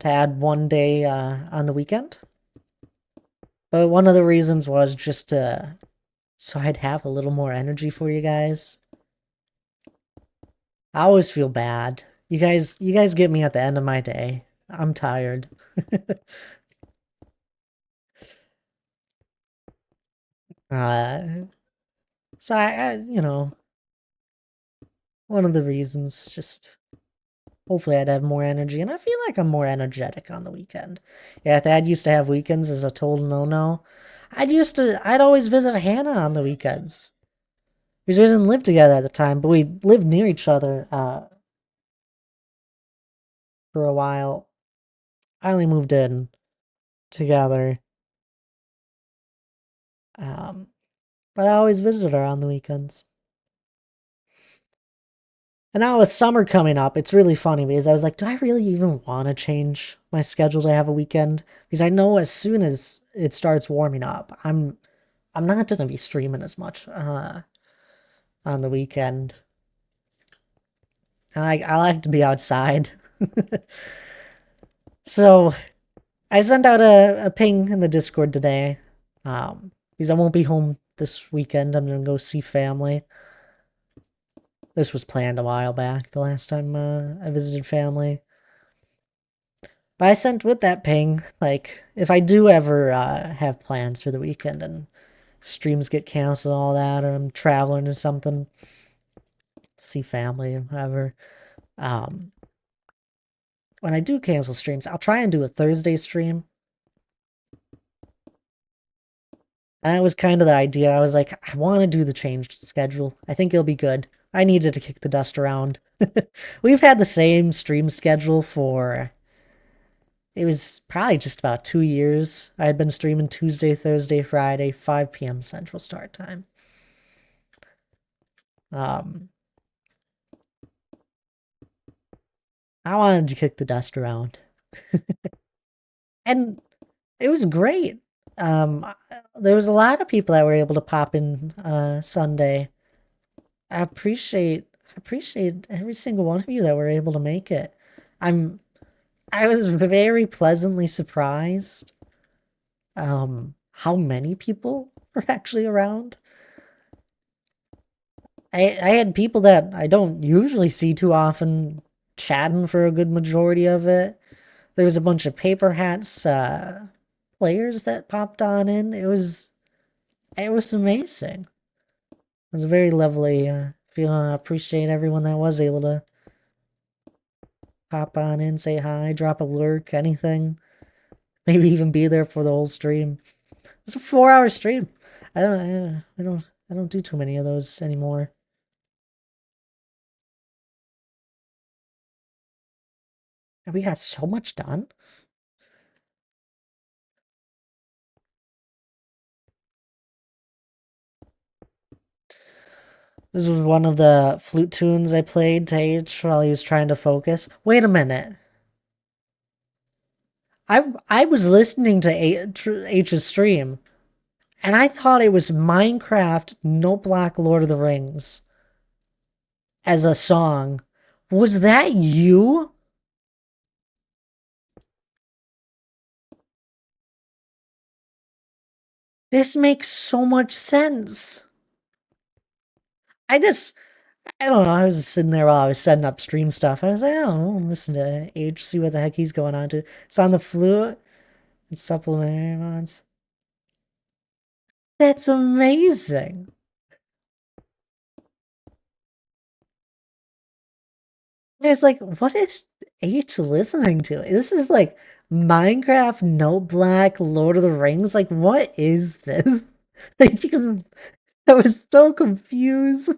to add one day on the weekend. But one of the reasons was just so I'd have a little more energy for you guys. I always feel bad. You guys get me at the end of my day. I'm tired. uh so one of the reasons just hopefully I'd have more energy, and I feel like I'm more energetic on the weekend. Yeah, Thad used to have weekends as a total no-no. I'd always visit Hannah on the weekends. Because we didn't live together at the time, but we lived near each other for a while. I only moved in together. Um, but I always visited her on the weekends. And now with summer coming up, it's really funny because I was like, do I really even want to change my schedule to have a weekend? Because I know as soon as it starts warming up, I'm not gonna be streaming as much on the weekend. I like to be outside. So I sent out a ping in the Discord today. Because I won't be home this weekend. I'm gonna go see family. This was planned a while back, the last time I visited family. But I sent with that ping, like, if I do ever have plans for the weekend and streams get canceled and all that, or I'm traveling or something, see family or whatever. Um, when I do cancel streams, I'll try and do a Thursday stream. And that was kind of the idea. I was like, I want to do the changed schedule. I think it'll be good. I needed to kick the dust around. We've had the same stream schedule for, it was probably just about 2 years. I had been streaming Tuesday, Thursday, Friday, 5 p.m. Central Start Time. Um, I wanted to kick the dust around. And it was great. Um, there was a lot of people that were able to pop in Sunday. I appreciate every single one of you that were able to make it. I'm I was very pleasantly surprised how many people were actually around. I had people that I don't usually see too often chatting for a good majority of it. There was a bunch of Paper Hats players that popped on in. It was amazing. It was a very lovely feeling. I appreciate everyone that was able to pop on in, say hi, drop a lurk, anything. Maybe even be there for the whole stream. It was a 4-hour stream. I don't do too many of those anymore. And we got so much done. This was one of the flute tunes I played to H while he was trying to focus. Wait a minute. I was listening to H's stream, and I thought it was Minecraft No Block Lord of the Rings as a song. Was that you? This makes so much sense. I just, I don't know. I was sitting there while I was setting up stream stuff. I was like, oh, listen to H, see what the heck he's going on to. It's on the flute. It's supplementary mods. That's amazing. It's like, what is H listening to? This is like Minecraft, No Black, Lord of the Rings. Like, what is this? Like, I was so confused.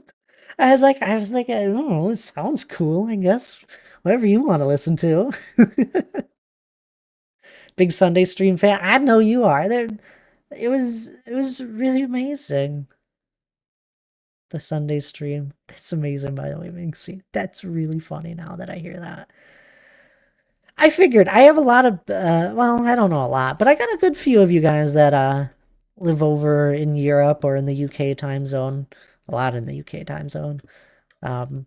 I was like, I don't know. It sounds cool. I guess whatever you want to listen to. Big Sunday stream fan. I know you are. There, it was really amazing. The Sunday stream. That's amazing, by the way, Minxie. That's really funny now that I hear that. I figured I have a lot of well, I don't know a lot, but I got a good few of you guys that live over in Europe or in the UK time zone. A lot in the UK time zone. Um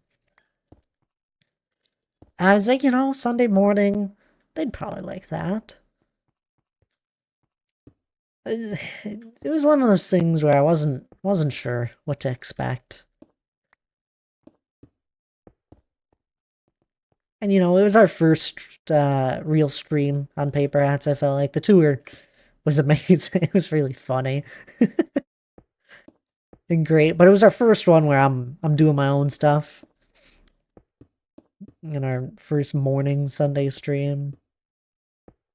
I was like, Sunday morning, they'd probably like that. It was one of those things where I wasn't sure what to expect. And it was our first real stream on Paper Hats. I felt like the tour was amazing. It was really funny and great. But it was our first one where I'm doing my own stuff in our first morning Sunday stream.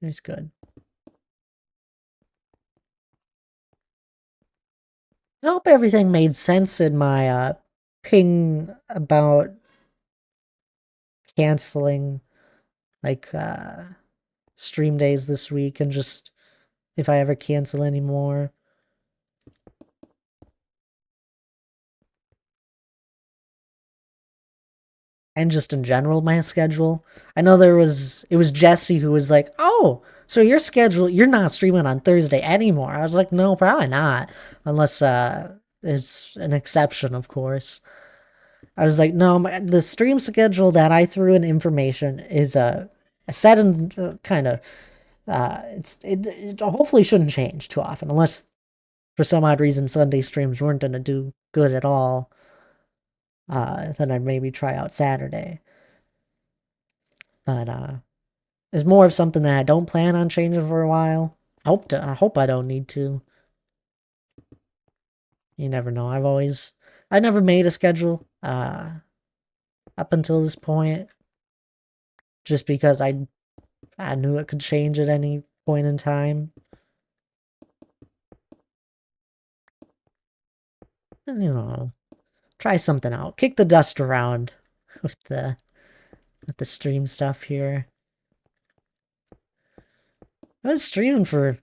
It was good. I hope everything made sense in my ping about canceling like stream days this week and just if I ever cancel anymore. and just in general my schedule. I know it was Jesse who was like, "Oh, so your schedule, you're not streaming on Thursday anymore." I was like, "No, probably not, unless it's an exception, of course." I was like, "No, the stream schedule that I threw in information is a set and kind of it hopefully shouldn't change too often, unless for some odd reason Sunday streams weren't gonna do good at all. Then I'd maybe try out Saturday, but it's more of something that I don't plan on changing for a while. I hope I don't need to. You never know. I never made a schedule up until this point, just because I knew it could change at any point in time. And, try something out. Kick the dust around with the stream stuff here. I was streaming for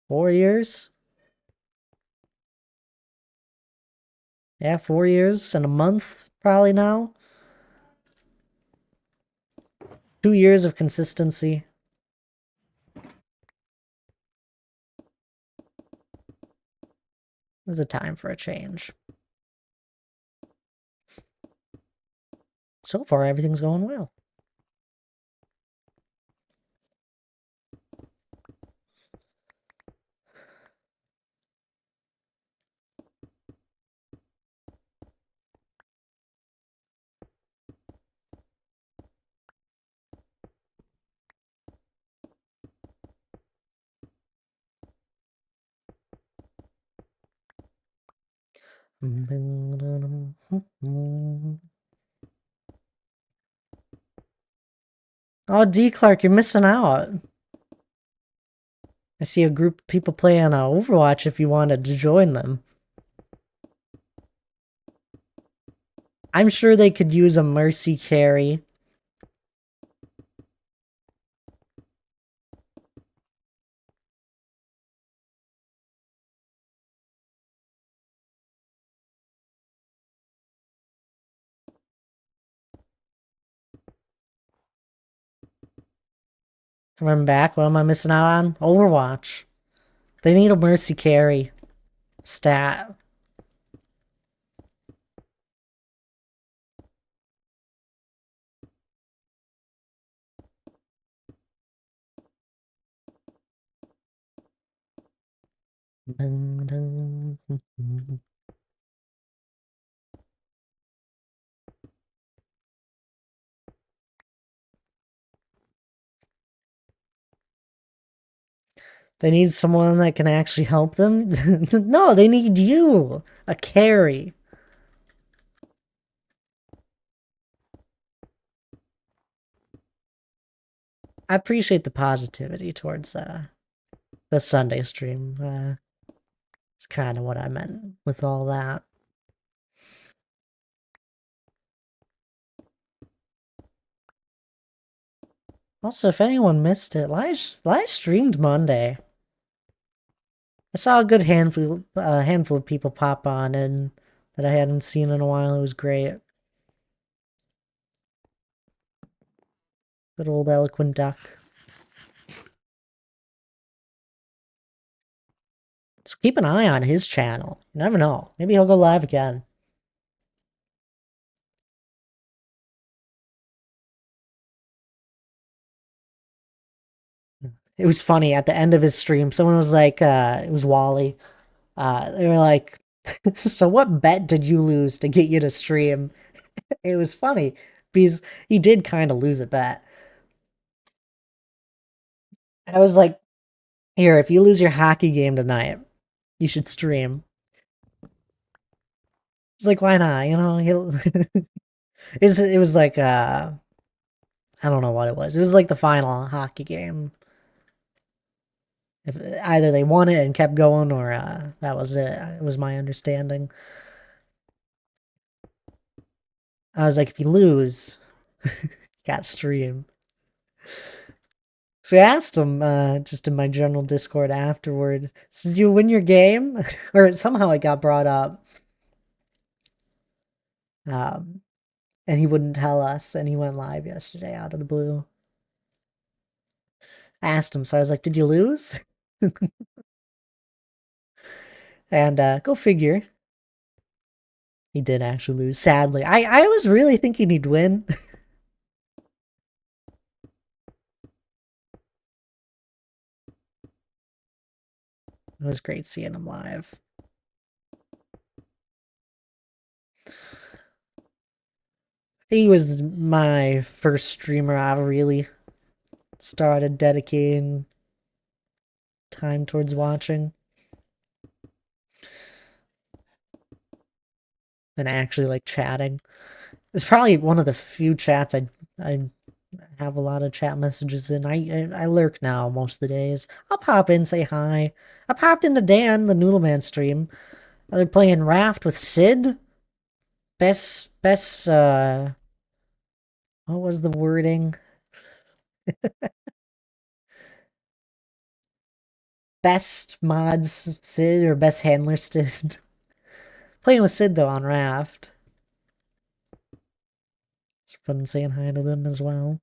4 years. Yeah, 4 years and a month probably now. 2 years of consistency. It was a time for a change. So far, everything's going well. Oh, D. Clark, you're missing out. I see a group of people playing Overwatch if you wanted to join them. I'm sure they could use a Mercy carry. Coming back, what am I missing out on? Overwatch. They need a Mercy carry stat. They need someone that can actually help them? No, they need you. A carry. I appreciate the positivity towards the Sunday stream. It's kind of what I meant with all that. Also, if anyone missed it, live streamed Monday. I saw a good handful of people pop on and that I hadn't seen in a while. It was great. Good old Eloquent Duck. So keep an eye on his channel. You never know. Maybe he'll go live again. It was funny at the end of his stream. Someone was like, it was Wally. They were like, so what bet did you lose to get you to stream? It was funny because he did kind of lose a bet. I was like, here, if you lose your hockey game tonight, you should stream. It's like, why not? It was like, I don't know what it was. It was like the final hockey game. If either they won it and kept going, or that was it. It was my understanding. I was like, if you lose, you gotta stream. So I asked him, just in my general Discord afterward, so did you win your game? Or somehow it got brought up. Um, and he wouldn't tell us, and he went live yesterday out of the blue. I asked him, so I was like, "Did you lose?" And go figure, he did actually lose. Sadly, I was really thinking he'd win. It was great seeing him live. He was my first streamer I really started dedicating time towards watching and actually like chatting. It's probably one of the few chats I have a lot of chat messages in. I lurk now most of the days. I'll pop in, say hi. I popped into Dan, the Noodleman stream. They're playing Raft with Sid. Best what was the wording? Best mods Sid or best handler Sid. Playing with Sid though on Raft. It's fun saying hi to them as well.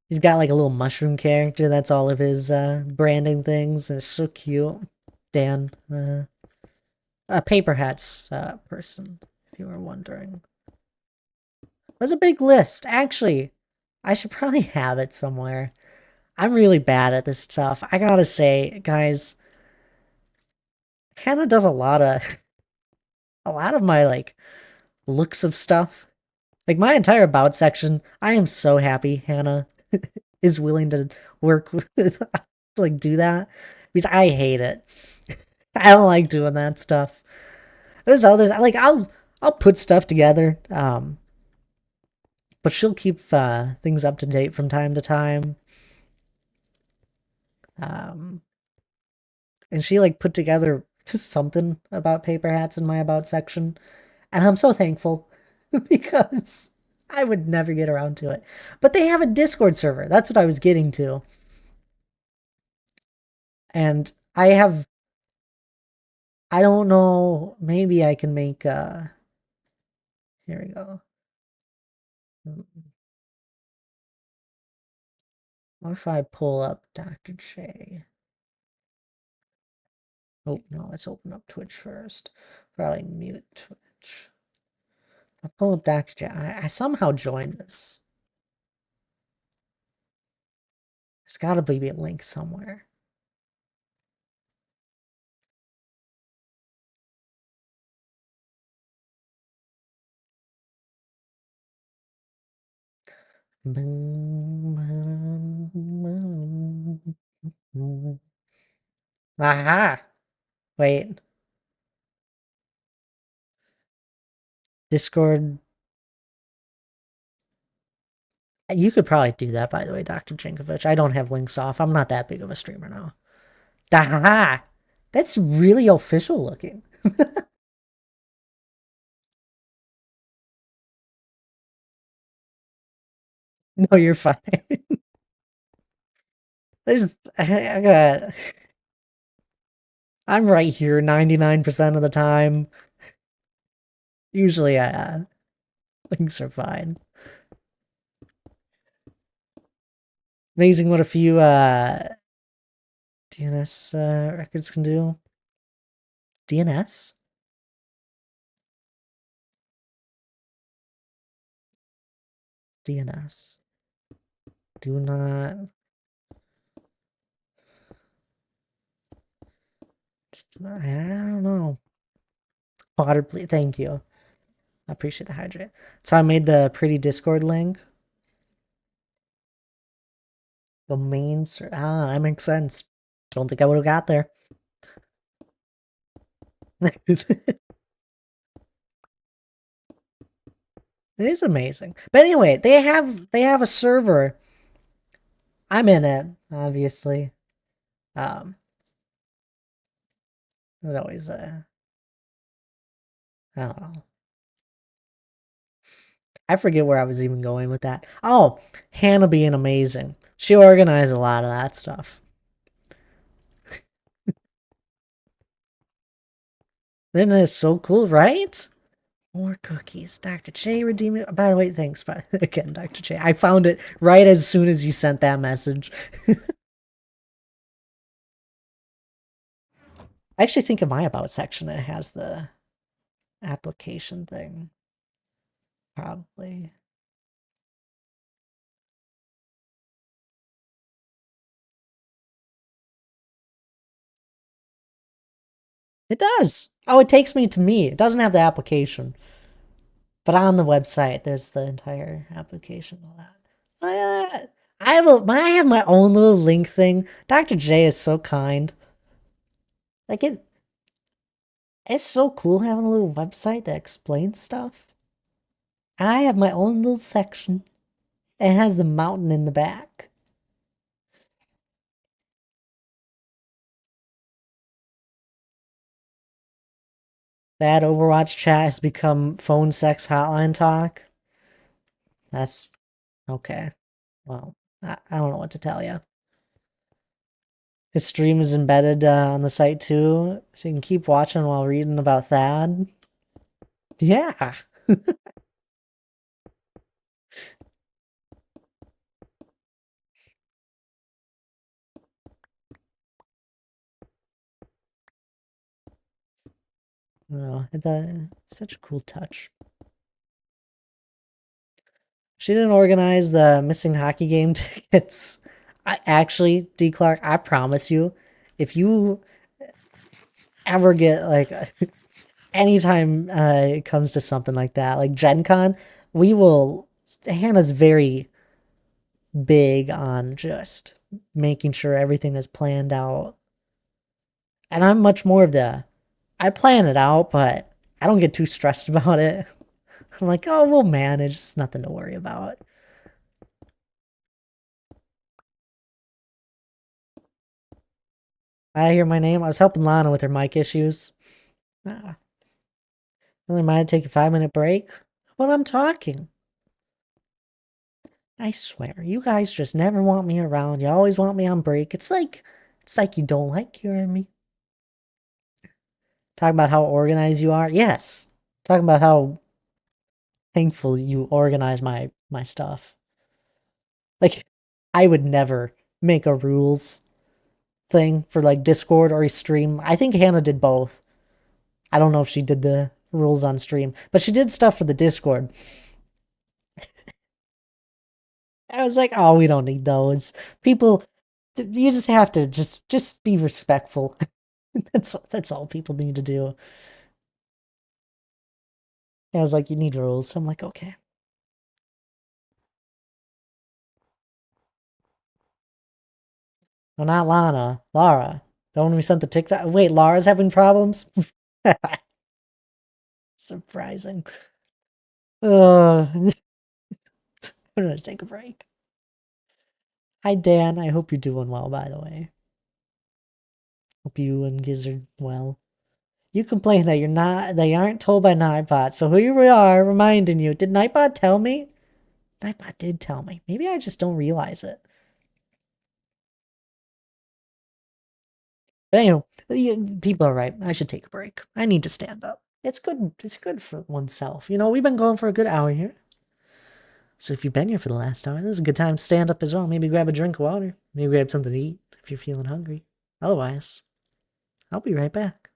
He's got like a little mushroom character. That's all of his branding things. And it's so cute. Dan, a paper hats person, if you were wondering. It was a big list. Actually, I should probably have it somewhere. I'm really bad at this stuff. I gotta say, guys, Hannah does a lot of my like looks of stuff. Like my entire about section, I am so happy Hannah is willing to work with like do that because I hate it. I don't like doing that stuff. There's others like I'll put stuff together, but she'll keep things up to date from time to time. Um, and she like put together something about paper hats in my about section, and I'm so thankful because I would never get around to it. But they have a Discord server. That's what I was getting to. And I don't know, maybe I can make here we go. What if I pull up Dr. J? Oh no, let's open up Twitch first. Probably mute Twitch. I pull up Dr. J. I somehow joined this. There's gotta be a link somewhere. Aha! Wait. Discord. You could probably do that, by the way, Dr. Jankovic. I don't have links off. I'm not that big of a streamer now. Aha! That's really official looking. No, you're fine. There's, I got, I'm right here 99% of the time. Usually, links are fine. Amazing what a few, DNS, records can do. DNS? DNS. Do not. I don't know. Water, please. Thank you. I appreciate the hydrate. So I made the pretty Discord link. Domains. That makes sense. Don't think I would have got there. It is amazing. But anyway, they have a server. I'm in it, obviously. Um, there's always I don't know. I forget where I was even going with that. Oh, Hannah being amazing. She organized a lot of that stuff. Then it's so cool, right? More cookies. Dr. J redeeming. By the way, thanks. Again, Dr. J. I found it right as soon as you sent that message. I actually think in my About section it has the application thing. Probably. It does. Oh, it takes me to me. It doesn't have the application. But on the website, there's the entire application. All that. I have my own little link thing. Dr. J is so kind. Like it's so cool having a little website that explains stuff. I have my own little section. It has the mountain in the back. That Overwatch chat has become phone sex hotline talk. That's okay. Well, I don't know what to tell you. His stream is embedded on the site too, so you can keep watching while reading about Thad. Yeah. Oh, such a cool touch. She didn't organize the missing hockey game tickets. Actually, D. Clark, I promise you, if you ever get like anytime it comes to something like that, like Gen Con, we will. Hannah's very big on just making sure everything is planned out. And I'm much more of I plan it out, but I don't get too stressed about it. I'm like, oh, we'll manage. It's nothing to worry about. I hear my name. I was helping Lana with her mic issues. Ah, really mind take a 5 minute break? What I'm talking. I swear, you guys just never want me around. You always want me on break. It's like you don't like hearing me. Talking about how organized you are. Yes. Talking about how thankful you organize my stuff. Like, I would never make a rules thing for like Discord or stream. I think Hannah did both. I don't know if she did the rules on stream, but she did stuff for the Discord. I was like, oh, we don't need those. People, you just have to just be respectful. That's all people need to do. I was like, you need rules. I'm like, okay. No, not Lana. Lara. The one we sent the TikTok. Wait, Lara's having problems? Surprising. I'm gonna take a break. Hi, Dan. I hope you're doing well, by the way. Hope you and Gizzard well. You complain that they aren't told by Nightbot, so here we are reminding you. Did Nightbot tell me? Nightbot did tell me. Maybe I just don't realize it. But anyway, people are right. I should take a break. I need to stand up. It's good. It's good for oneself. You know, we've been going for a good hour here. So if you've been here for the last hour, this is a good time to stand up as well. Maybe grab a drink of water. Maybe grab something to eat if you're feeling hungry. Otherwise, I'll be right back.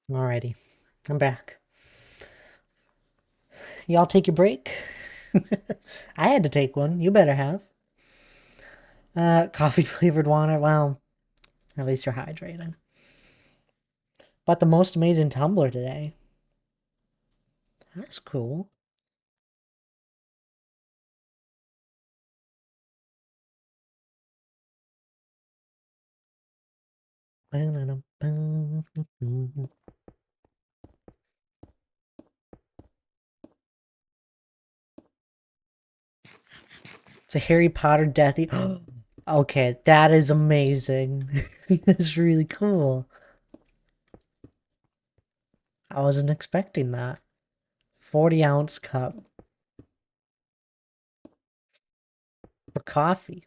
Alrighty, I'm back. Y'all take your break? I had to take one. You better have. Coffee flavored water. Well, at least you're hydrated. Bought the most amazing tumbler today. That's cool. It's a Harry Potter Deathy. Okay, that is amazing. That's really cool. I wasn't expecting that. 40-ounce cup for coffee.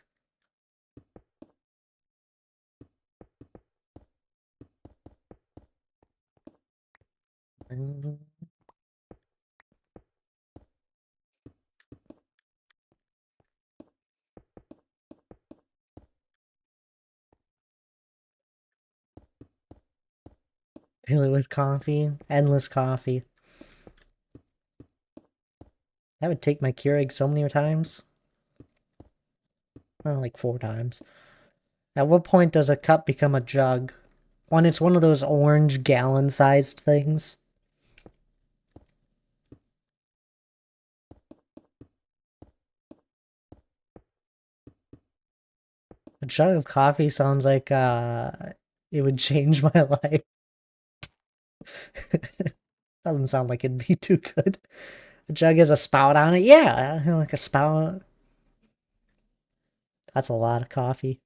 Fill it with coffee. Endless coffee. That would take my Keurig so many times. Well, like 4 times. At what point does a cup become a jug? When it's one of those orange gallon-sized things. A jug of coffee sounds like it would change my life. Doesn't sound like it'd be too good. A jug has a spout on it? Yeah, like a spout. That's a lot of coffee.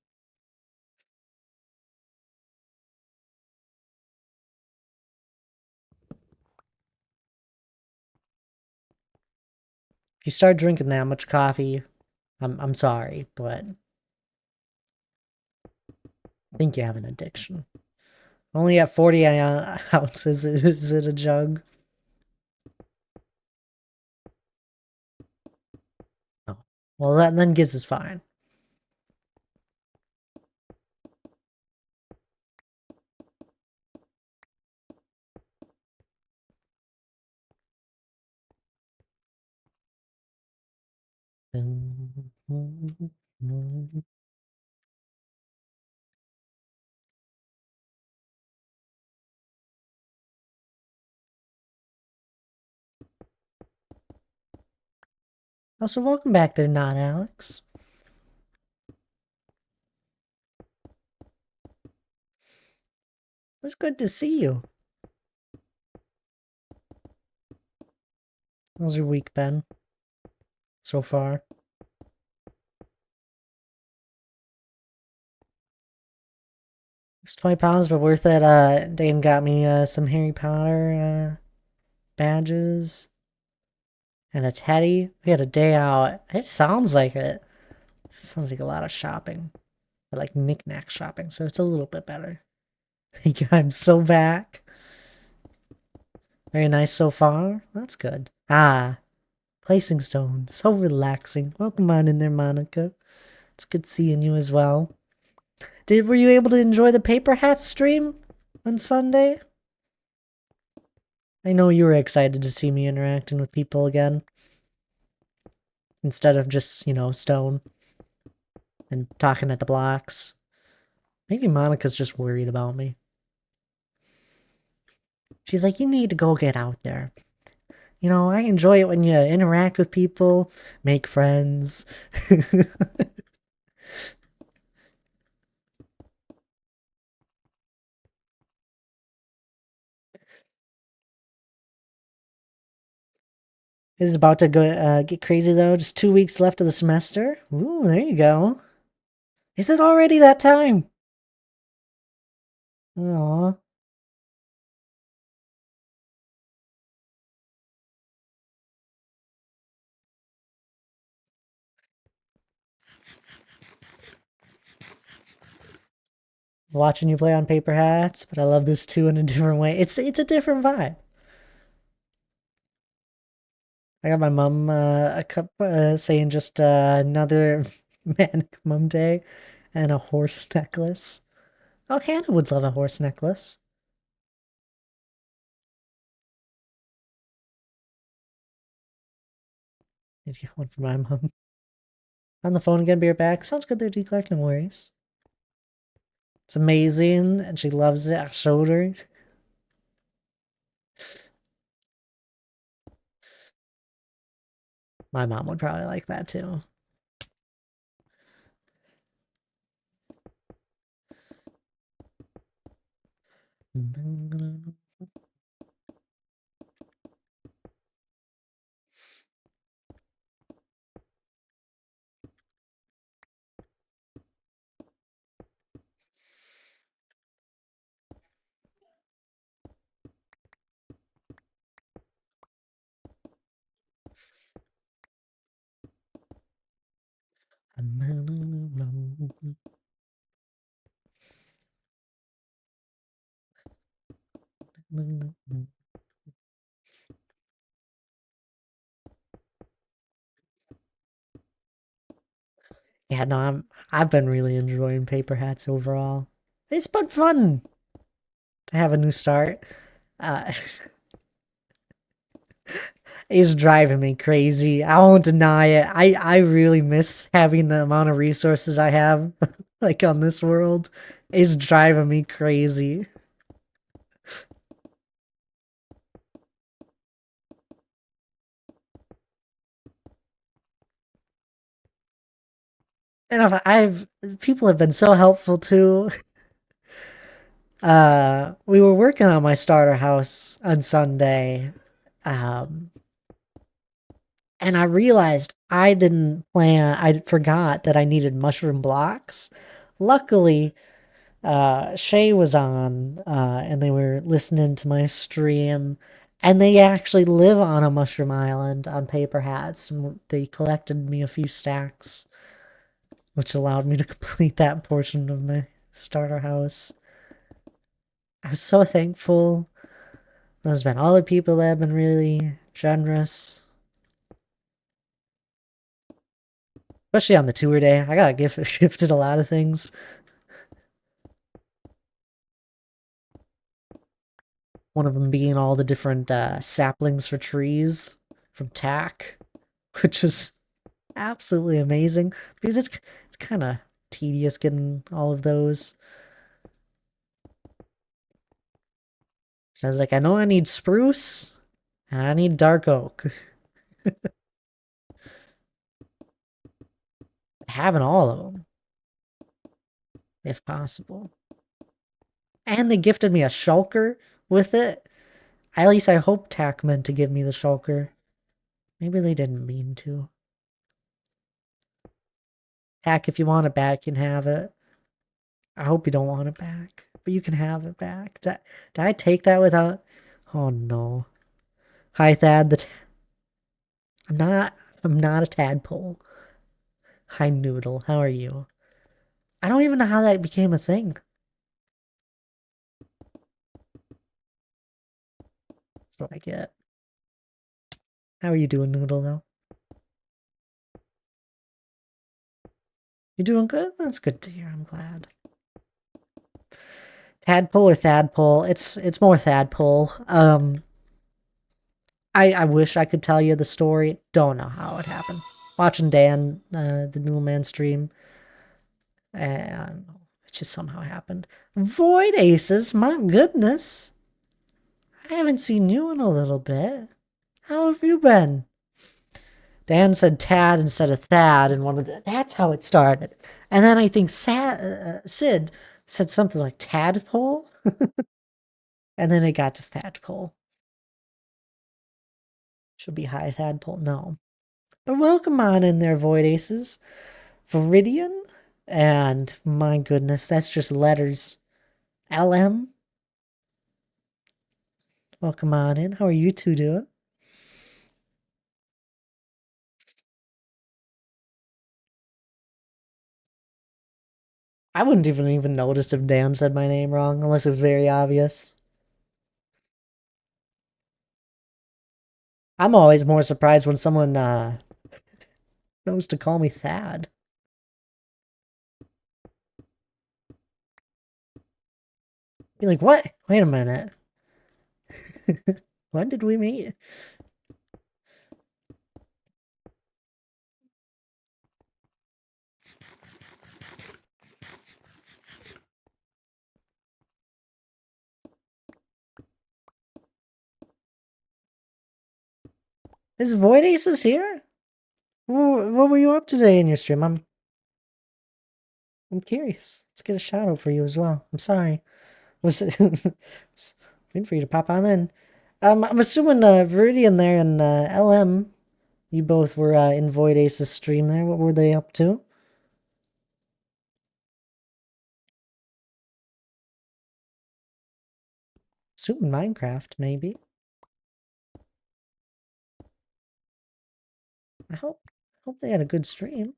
If you start drinking that much coffee, I'm sorry, but I think you have an addiction. Only at 40 ounces is it a jug? Oh. Well, then Giz is fine. Oh, so welcome back there, not Alex. It's good to see you. How's your week been so far? It's £20, but worth it. Dan got me some Harry Potter badges and a teddy. We had a day out. It sounds like it. Sounds like a lot of shopping. I like knick-knack shopping, so it's a little bit better. I'm so back. Very nice so far. That's good. Ah, placing stones. So relaxing. Welcome on in there, Monica. It's good seeing you as well. Were you able to enjoy the Paper Hats stream on Sunday? I know you were excited to see me interacting with people again. Instead of just, stone and talking at the blocks. Maybe Monica's just worried about me. She's like, you need to go get out there. I enjoy it when you interact with people, make friends. Is it about to go get crazy though? Just 2 weeks left of the semester. Ooh, there you go. Is it already that time? Aww. Watching you play on paper hats, but I love this too in a different way. It's a different vibe. I got my mom a cup saying just another manic mom day and a horse necklace. Oh, Hannah would love a horse necklace. Need to get one for my mom. On the phone again, be right back. Sounds good there, Declark, no worries. It's amazing, and she loves it. I showed her. My mom would probably like that too. Yeah, no, I've been really enjoying Paper Hats overall. It's been fun to have a new start. Uh, it's driving me crazy. I won't deny it. I really miss having the amount of resources I have, like on this world. It's driving me crazy. And I've people have been so helpful too. We were working on my starter house on Sunday. Um, and I realized I forgot that I needed mushroom blocks. Luckily, Shay was on, and they were listening to my stream, and they actually live on a mushroom island on Paper Hats, and they collected me a few stacks, which allowed me to complete that portion of my starter house. I was so thankful. There's been other people that have been really generous. Especially on the tour day. I got gifted a lot of things. One of them being all the different saplings for trees from TAC, which was absolutely amazing because it's kind of tedious getting all of those. So I was like, I know I need spruce and I need dark oak. Having all of them, if possible. And they gifted me a shulker with it. At least I hope TAC meant to give me the shulker. Maybe they didn't mean to. TAC, if you want it back, you can have it. I hope you don't want it back, but you can have it back. Did I take that without? Oh no. Hi Thad. I'm not. I'm not a tadpole. Hi Noodle. How are you? I don't even know how that became a thing. That's what I get. How are you doing, Noodle? Though you doing good. That's good to hear. I'm glad. Tadpole or Thadpole? It's more Thadpole. I wish I could tell you the story. Don't know how it happened. Watching Dan, the Noodle Man stream, I don't know. It just somehow happened. Void Aces, my goodness. I haven't seen you in a little bit. How have you been? Dan said Tad instead of Thad, and that's how it started. And then I think Sid said something like Tadpole, and then it got to Thadpole. Should be High Thadpole. No. But welcome on in there, Void Aces. Viridian? And my goodness, that's just letters. LM? Welcome on in. How are you two doing? I wouldn't even notice if Dan said my name wrong, unless it was very obvious. I'm always more surprised when someone knows to call me Thad. Be like, what? Wait a minute. When did we meet? Is Void Aces here? What were you up to today in your stream? I'm curious. Let's get a shout out for you as well. I'm sorry. Was waiting for you to pop on in. I'm assuming Viridian there and LM, you both were in Void Ace's stream there. What were they up to? Assuming Minecraft, maybe. I hope they had a good stream.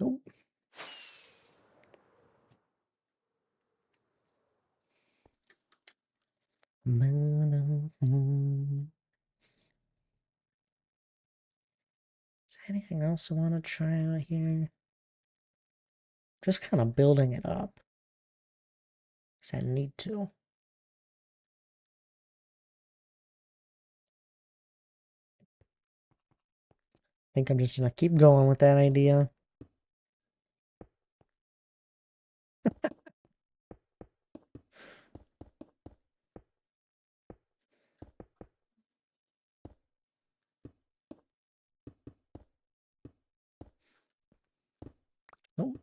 Oh. Is there anything else I want to try out here? Just kind of building it up. Because I need to. I think I'm just gonna keep going with that idea. Oh.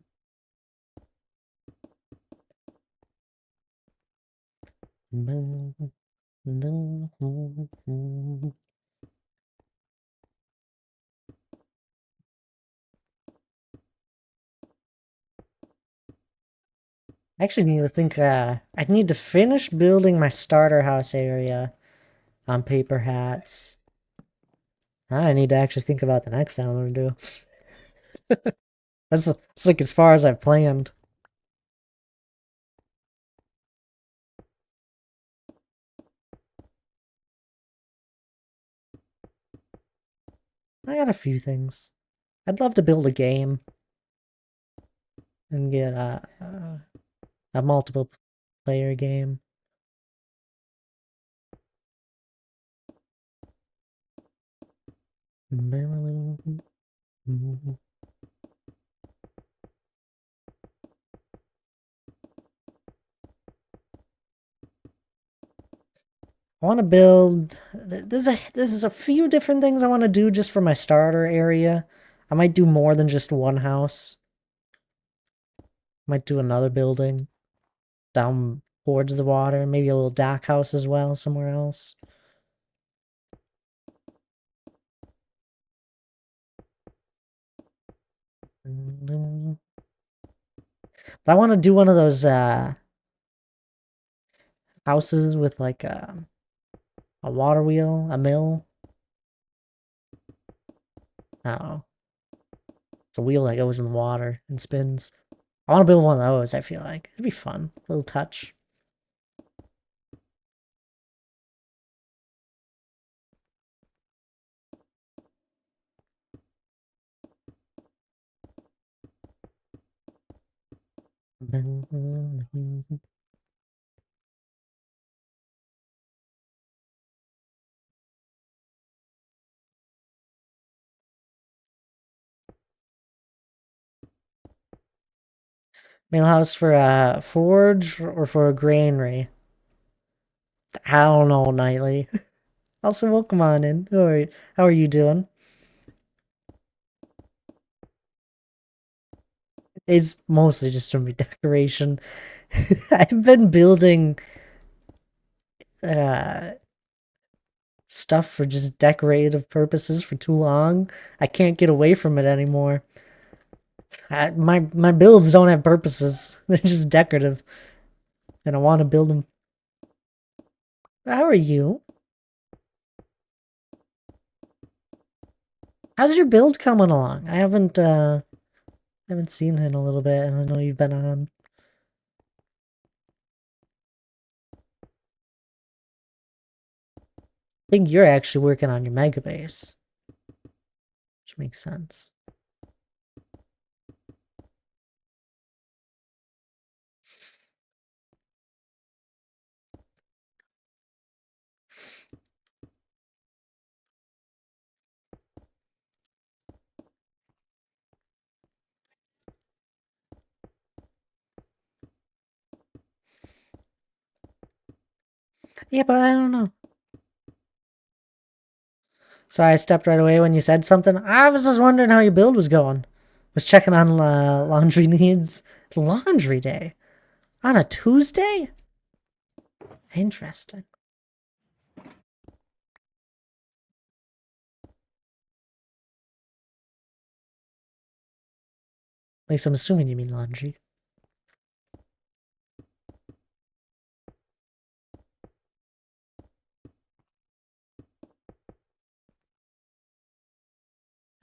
I actually need to think, I need to finish building my starter house area on paper hats. Now I need to actually think about the next thing I'm gonna do. That's like as far as I've planned. I got a few things. I'd love to build a game and get a multiple player game. I want to build. There's a few different things I want to do just for my starter area. I might do more than just one house. Might do another building down towards the water. Maybe a little dock house as well somewhere else. But I want to do one of those houses with like a water wheel, a mill. I don't know. It's a wheel that goes in the water and spins. I want to build one of those, I feel like. It'd be fun. A little touch. Mail house for a forge or for a granary? I don't know, Nightly. Also, welcome on in. How are you doing? It's mostly just from decoration. I've been building uh stuff for just decorative purposes for too long. I can't get away from it anymore. My builds don't have purposes. They're just decorative. And I want to build them. How are you? How's your build coming along? I haven't seen it in a little bit, and I know you've been on. think you're actually working on your mega base, which makes sense. Yeah, but I don't know. Sorry, I stepped right away when you said something. I was just wondering how your build was going. Was checking on laundry needs. Laundry day? On a Tuesday? Interesting. At least I'm assuming you mean laundry.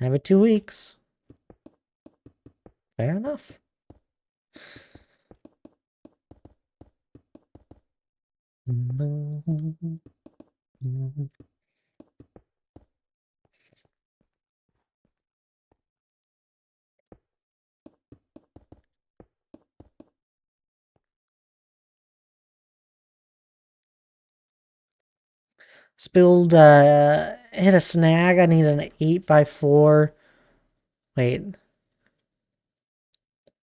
Every 2 weeks. Fair enough. Spilled, hit a snag. I need an 8x4. Wait.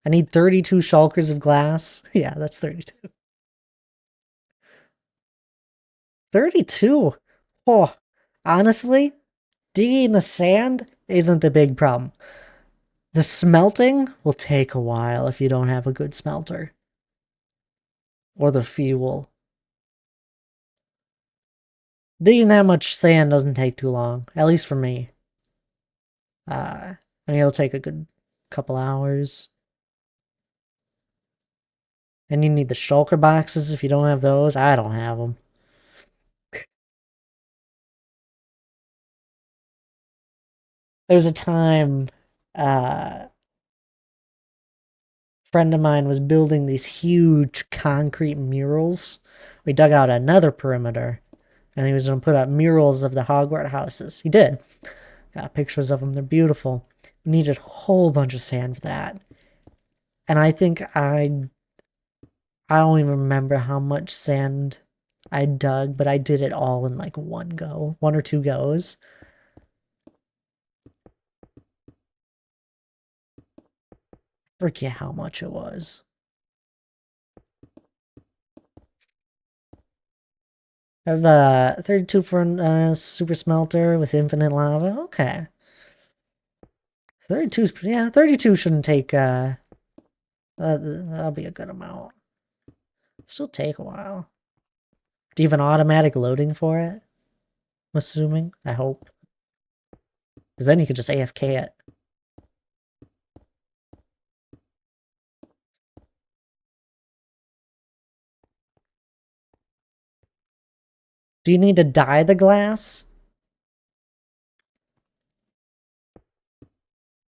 I need 32 shulkers of glass. Yeah, that's 32. 32? Oh, honestly, digging the sand isn't the big problem. The smelting will take a while if you don't have a good smelter. Or the fuel. Digging that much sand doesn't take too long, at least for me. I mean, it'll take a good couple hours. And you need the shulker boxes if you don't have those. I don't have them. There's a time a friend of mine was building these huge concrete murals. We dug out another perimeter and he was going to put up murals of the Hogwarts houses. He did. Got pictures of them. They're beautiful. We needed a whole bunch of sand for that. And I think I don't even remember how much sand I dug, but I did it all in like one go, 1 or 2 goes. Forget how much it was. I have 32 for a super smelter with infinite lava. Okay. 32, yeah, 32 shouldn't take, that'll be a good amount. Still take a while. Do you have an automatic loading for it? I'm assuming. I hope. Because then you could just AFK it. Do you need to dye the glass?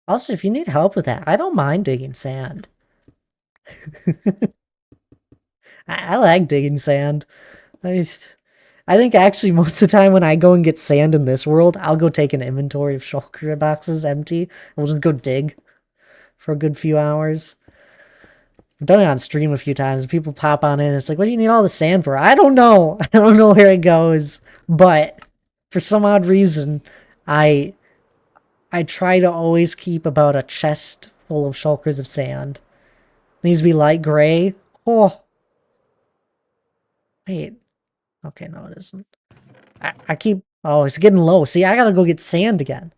Also, if you need help with that, I don't mind digging sand. I like digging sand. I think actually most of the time when I go and get sand in this world, I'll go take an inventory of shulker boxes empty. We'll just go dig for a good few hours. I've done it on stream a few times. People pop on in and it's like, what do you need all the sand for? I don't know. I don't know where it goes. But for some odd reason, I I try to always keep about a chest full of shulkers of sand. It needs to be light gray. Oh, wait. Okay, no, it isn't. I keep. Oh, it's getting low. See, I gotta go get sand again.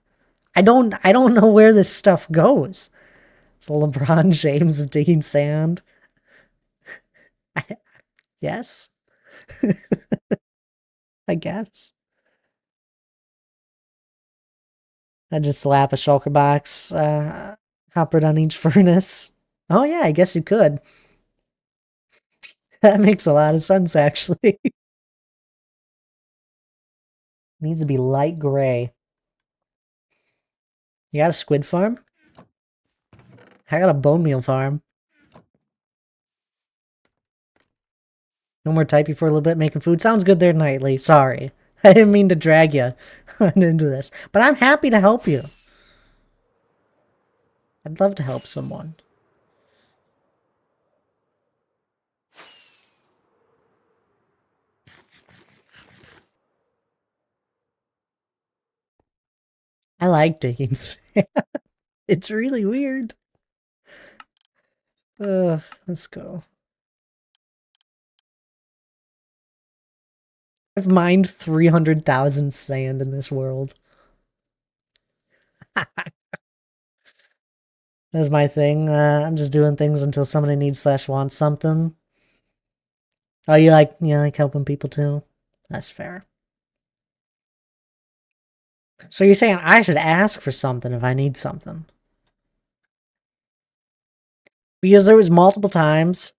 I don't know where this stuff goes. It's the LeBron James of digging sand. Yes, I guess. I just slap a shulker box, hopper on each furnace. Oh yeah, I guess you could. That makes a lot of sense, actually. Needs to be light gray. You got a squid farm? I got a bone meal farm. No more typing for a little bit, making food. Sounds good there nightly. Sorry. I didn't mean to drag you into this, but I'm happy to help you. I'd love to help someone. I like digging. It's really weird. Let's go. I've mined 300,000 sand in this world. That's my thing. I'm just doing things until somebody needs / wants something. Oh, you like helping people too? That's fair. So you're saying I should ask for something if I need something? Because there was multiple times,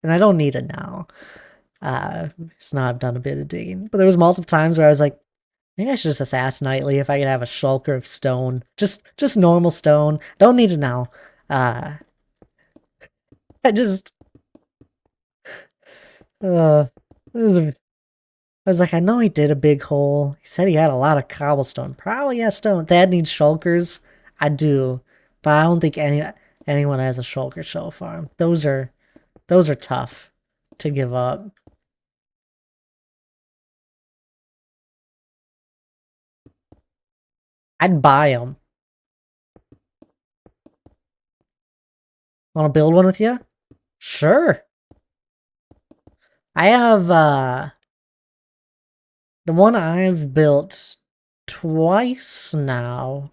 and I don't need it now. Because now I've done a bit of digging. But there was multiple times where I was like, maybe I should just ask Nightly if I could have a shulker of stone. Just normal stone. Don't need it now. I just I was like, I know he did a big hole. He said he had a lot of cobblestone. Probably has stone. Thad needs shulkers. I do. But I don't think anyone has a shulker shell farm. Those are tough to give up. I'd buy them. Want to build one with you? Sure. I have the one I've built twice now.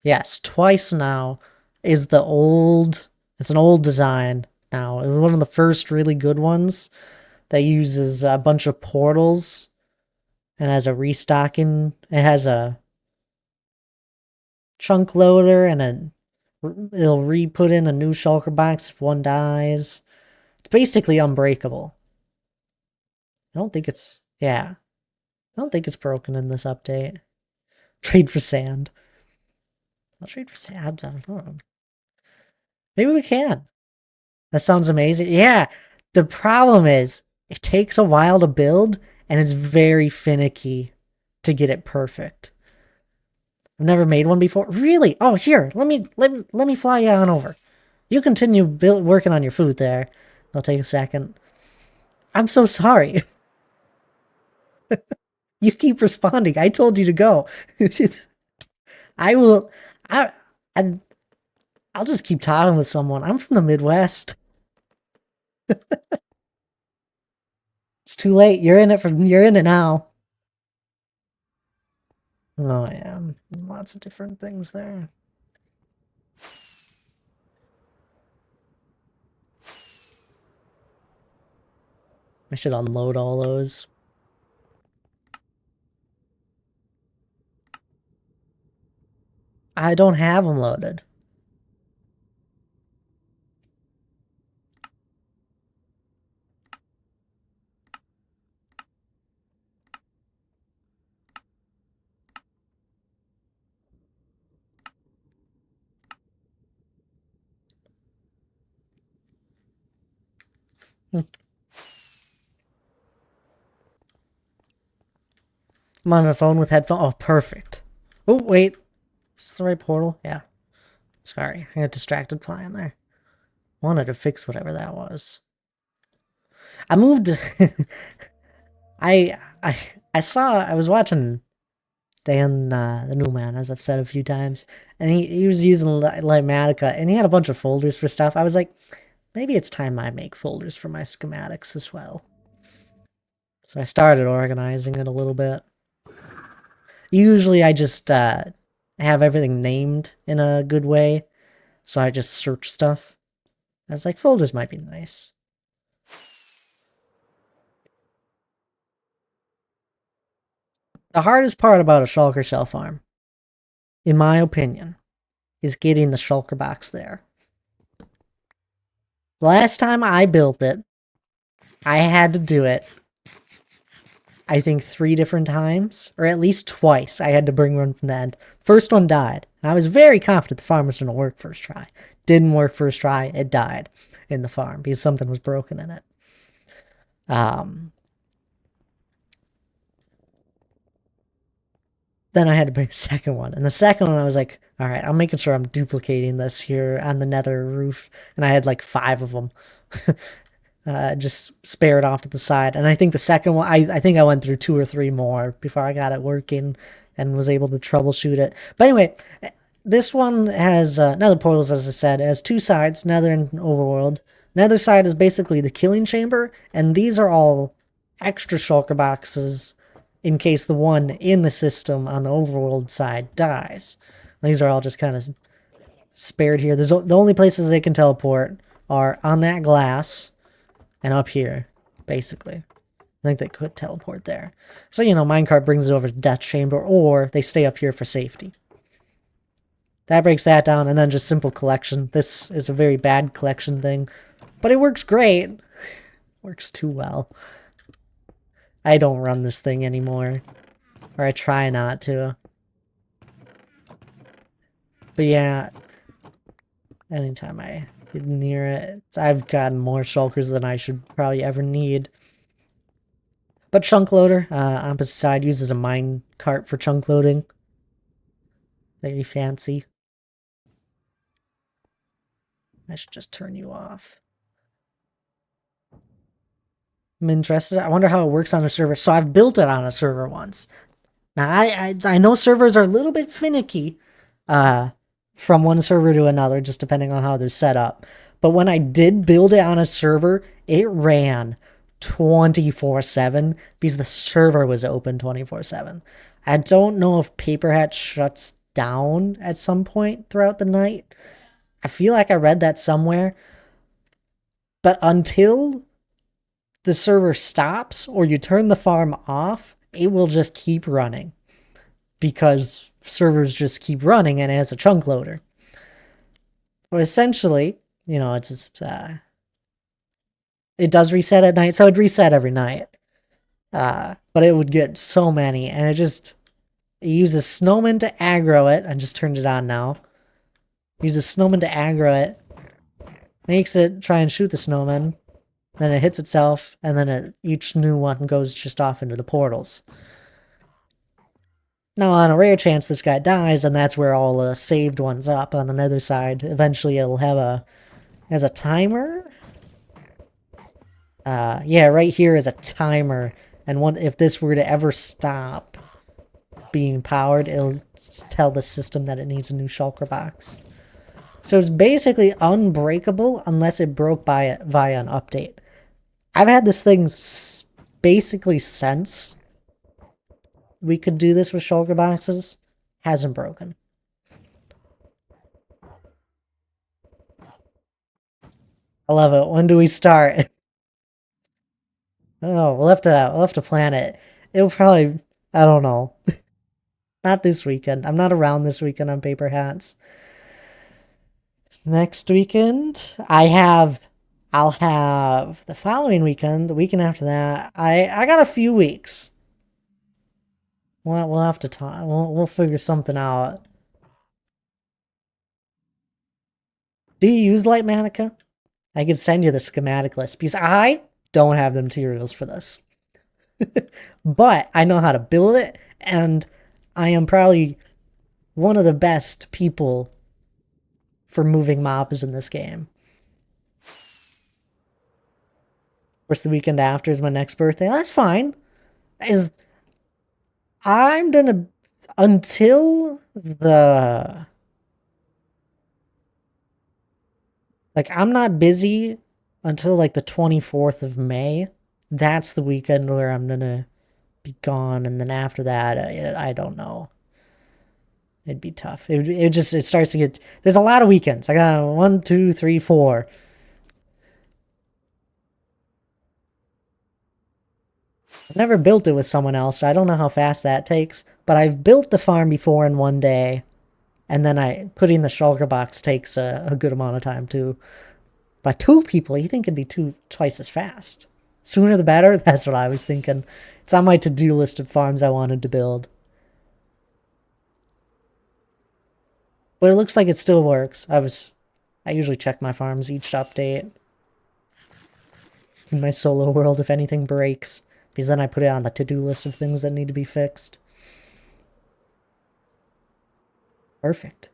Yes, twice now is the old. It's an old design now. It was one of the first really good ones that uses a bunch of portals and has a restocking. It has a chunk loader and it'll re-put in a new shulker box if one dies. It's basically unbreakable. I don't think it's I don't think it's broken in this update. Trade for sand. I'll trade for sand. I don't know. Maybe we can. That sounds amazing. Yeah. The problem is it takes a while to build and it's very finicky to get it perfect. I've never made one before. Really? Oh, here. Let me fly you on over. You continue working on your food there. It'll take a second. I'm so sorry. You keep responding. I told you to go. I will. I, I'll just keep talking with someone. I'm from the Midwest. It's too late. You're in it now. Oh yeah, lots of different things there. I should unload all those. I don't have them loaded. I'm on the phone with headphones. Oh, perfect. Oh, wait. Is this the right portal? Yeah. Sorry, I got distracted flying there. Wanted to fix whatever that was. I moved. I I I was watching Dan the Newman, as I've said a few times, and he was using Litematica, and he had a bunch of folders for stuff. I was like, maybe it's time I make folders for my schematics as well. So I started organizing it a little bit. Usually I just have everything named in a good way, so I just search stuff. I was like, folders might be nice. The hardest part about a shulker shell farm, in my opinion, is getting the shulker box there. Last time I built it, I had to do it, I think 3 different times, or at least twice. I had to bring one from the end. First one died. I was very confident the farm was going to work first try. Didn't work first try. It died in the farm because something was broken in it. Then I had to bring a second one. And the second one, I was like, all right, I'm making sure I'm duplicating this here on the nether roof. And I had like 5 of them. Just spared off to the side. And I think the second one, I think I went through 2 or 3 more before I got it working and was able to troubleshoot it. But anyway, this one has nether portals, as I said. It has 2 sides, nether and overworld. Nether side is basically the killing chamber, and these are all extra shulker boxes in case the one in the system on the overworld side dies. These are all just kind of spared here. The only places they can teleport are on that glass and up here, basically. I think they could teleport there. So, you know, minecart brings it over to Death Chamber, or they stay up here for safety. That breaks that down, and then just simple collection. This is a very bad collection thing, but it works great. Works too well. I don't run this thing anymore. Or I try not to. But yeah, anytime I get near it, I've gotten more shulkers than I should probably ever need. But chunk loader, opposite side, uses a mine cart for chunk loading. Very fancy. I should just turn you off. I'm interested. I wonder how it works on a server. So I've built it on a server once. Now I know servers are a little bit finicky, from one server to another, just depending on how they're set up. But when I did build it on a server, it ran 24/7 because the server was open 24/7. I don't know if Paper Hat shuts down at some point throughout the night. I feel like I read that somewhere. But until the server stops or you turn the farm off, it will just keep running because servers just keep running and it has a chunk loader. But essentially, you know, it's just it does reset at night, so it'd reset every night. But it would get so many, and it uses snowmen to aggro it. I just turned it on now. Uses snowmen to aggro it, makes it try and shoot the snowmen, then it hits itself, and then each new one goes just off into the portals. Now, on a rare chance this guy dies, and that's where all the saved ones up on the nether side. Eventually, it'll have as a timer. Yeah, right here is a timer, and if this were to ever stop being powered, it'll tell the system that it needs a new shulker box. So it's basically unbreakable unless it broke via an update. I've had this thing basically since we could do this with shulker boxes. Hasn't broken. I love it. When do we start? Oh, we'll have to plan it. It'll probably, I don't know. Not this weekend. I'm not around this weekend on Paper Hats. Next weekend, I'll have the following weekend, the weekend after that. I got a few weeks. We'll have to talk. We'll figure something out. Do you use Light Manica? I could send you the schematic list because I don't have the materials for this. But I know how to build it, and I am probably one of the best people for moving mobs in this game. Of course, the weekend after is my next birthday. That's fine. I'm gonna until the I'm not busy until like the 24th of May. That's the weekend where I'm gonna be gone, and then after that, I don't know. It'd be tough. It starts to get. There's a lot of weekends. I got 1, 2, 3, 4. I've never built it with someone else, so I don't know how fast that takes. But I've built the farm before in one day, and then putting the shulker box takes a good amount of time too. By 2 people, you think it'd be twice as fast. Sooner the better. That's what I was thinking. It's on my to-do list of farms I wanted to build. But it looks like it still works. I usually check my farms each update in my solo world if anything breaks, because then I put it on the to-do list of things that need to be fixed. Perfect.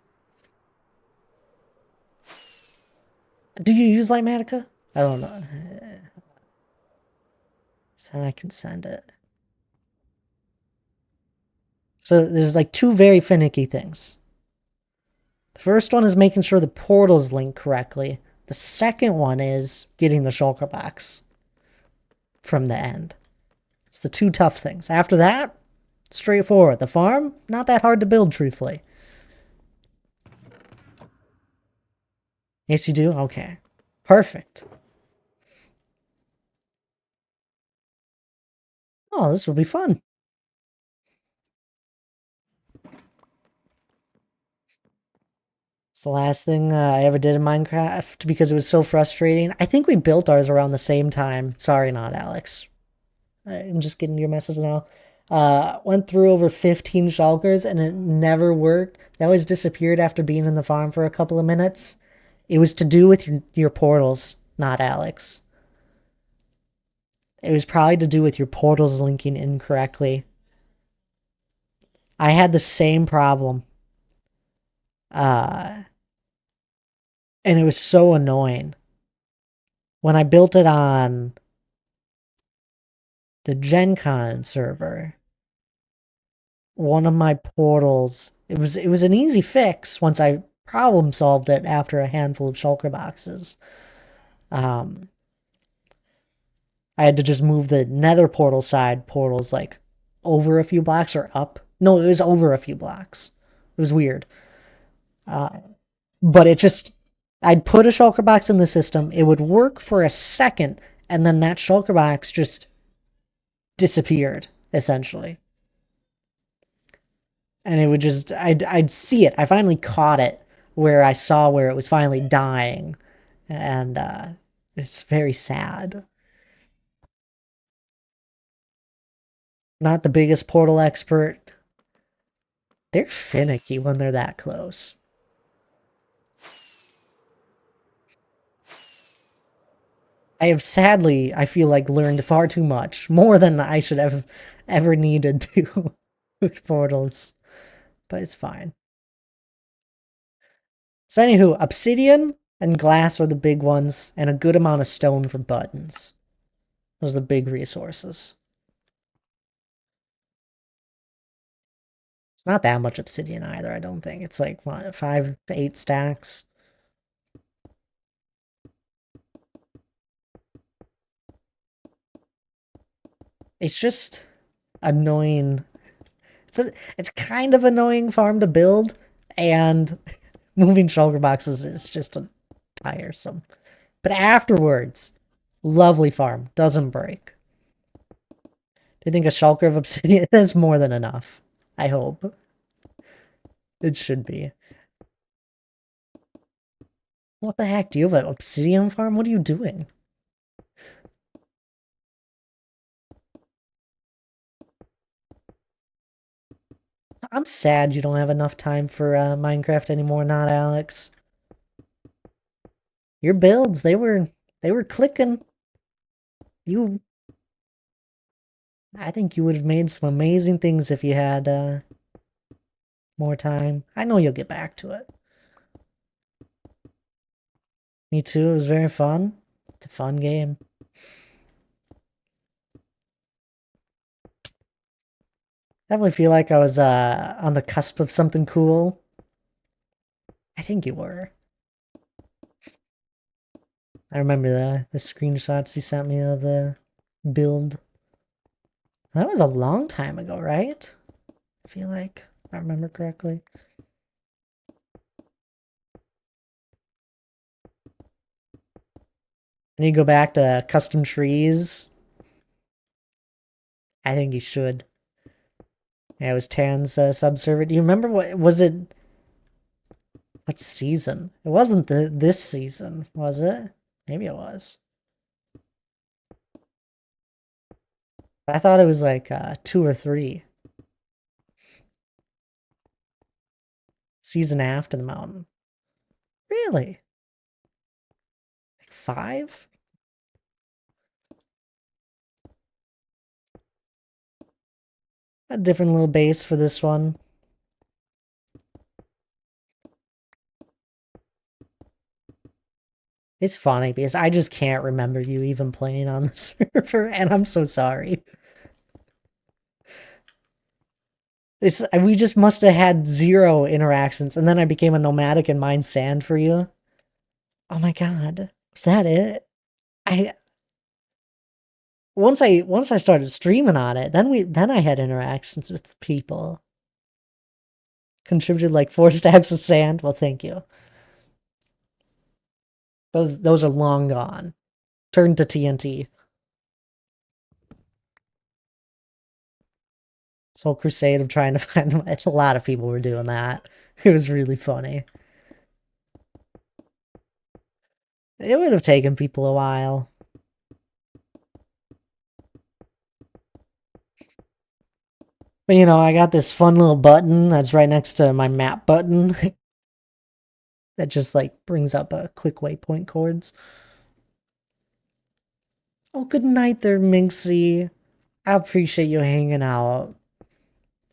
Do you use Lightmatica? I don't know. So I can send it. So there's like two very finicky things. The first one is making sure the portals link correctly. The second one is getting the shulker box from the end. It's the two tough things. After that, straightforward. The farm, not that hard to build, truthfully. Yes, you do? Okay. Perfect. Oh, this will be fun. It's the last thing I ever did in Minecraft because it was so frustrating. I think we built ours around the same time. Sorry, not Alex. I'm just getting your message now. Went through over 15 shulkers and it never worked. They always disappeared after being in the farm for a couple of minutes. It was to do with your portals, not Alex. It was probably to do with your portals linking incorrectly. I had the same problem. Uh, and it was so annoying. When I built it on the Gen Con server, one of my portals, it was an easy fix once I problem solved it after a handful of shulker boxes. Um, I had to just move the nether portal side portals like over a few blocks or up. No, it was over a few blocks. It was weird. Uh, but it just, I'd put a shulker box in the system, it would work for a second, and then that shulker box just disappeared, essentially. And it would just, I'd see it. I finally caught it where I saw where it was finally dying. And it's very sad. Not the biggest portal expert. They're finicky when they're that close. I have sadly, I feel like, learned far too much. More than I should have ever needed to with portals. But it's fine. So anywho, obsidian and glass are the big ones, and a good amount of stone for buttons. Those are the big resources. It's not that much obsidian either, I don't think. It's like, what, 5 to 8 stacks? It's just annoying. It's kind of annoying farm to build, and moving shulker boxes is just tiresome. But afterwards, lovely farm. Doesn't break. Do you think a shulker of obsidian is more than enough? I hope. It should be. What the heck? Do you have an obsidian farm? What are you doing? I'm sad you don't have enough time for Minecraft anymore, not Alex. Your builds, they were clicking. You I think you would have made some amazing things if you had more time. I know you'll get back to it. Me too, it was very fun. It's a fun game. Definitely feel like I was on the cusp of something cool. I think you were. I remember the screenshots you sent me of the build. That was a long time ago, right? I feel like, if I remember correctly. I need to go back to custom trees. I think you should. Yeah, it was Tan's subserver. Do you remember what was it? What season? It wasn't this season, was it? Maybe it was. I thought it was like 2 or 3. Season after the mountain. Really? Like 5? A different little base for this one. It's funny because I just can't remember you even playing on the server, and I'm so sorry. We just must have had 0 interactions, and then I became a nomadic and mined sand for you. Oh my god, was that it? I once I started streaming on it, then I had interactions with people. Contributed like 4 stacks of sand. Well, thank you. Those are long gone. Turned to TNT. This whole crusade of trying to find them. A lot of people were doing that. It was really funny. It would have taken people a while. But you know, I got this fun little button that's right next to my map button that just like brings up a quick waypoint chords. Oh, good night there, Minxie. I appreciate you hanging out.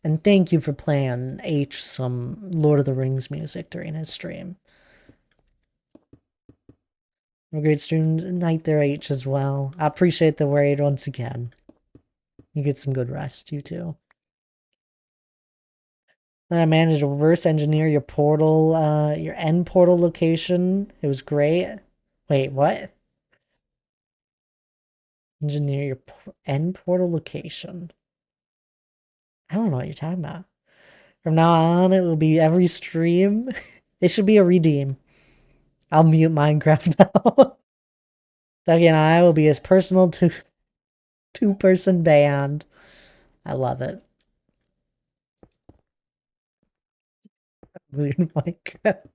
And thank you for playing H some Lord of the Rings music during his stream. A great stream night there, H, as well. I appreciate the raid once again. You get some good rest, you too. Then I managed to reverse engineer your portal, your end portal location. It was great. Wait, what? Engineer your end portal location. I don't know what you're talking about. From now on, it will be every stream. It should be a redeem. I'll mute Minecraft now. Dougie and I will be his personal two-person band. I love it. Mute Minecraft.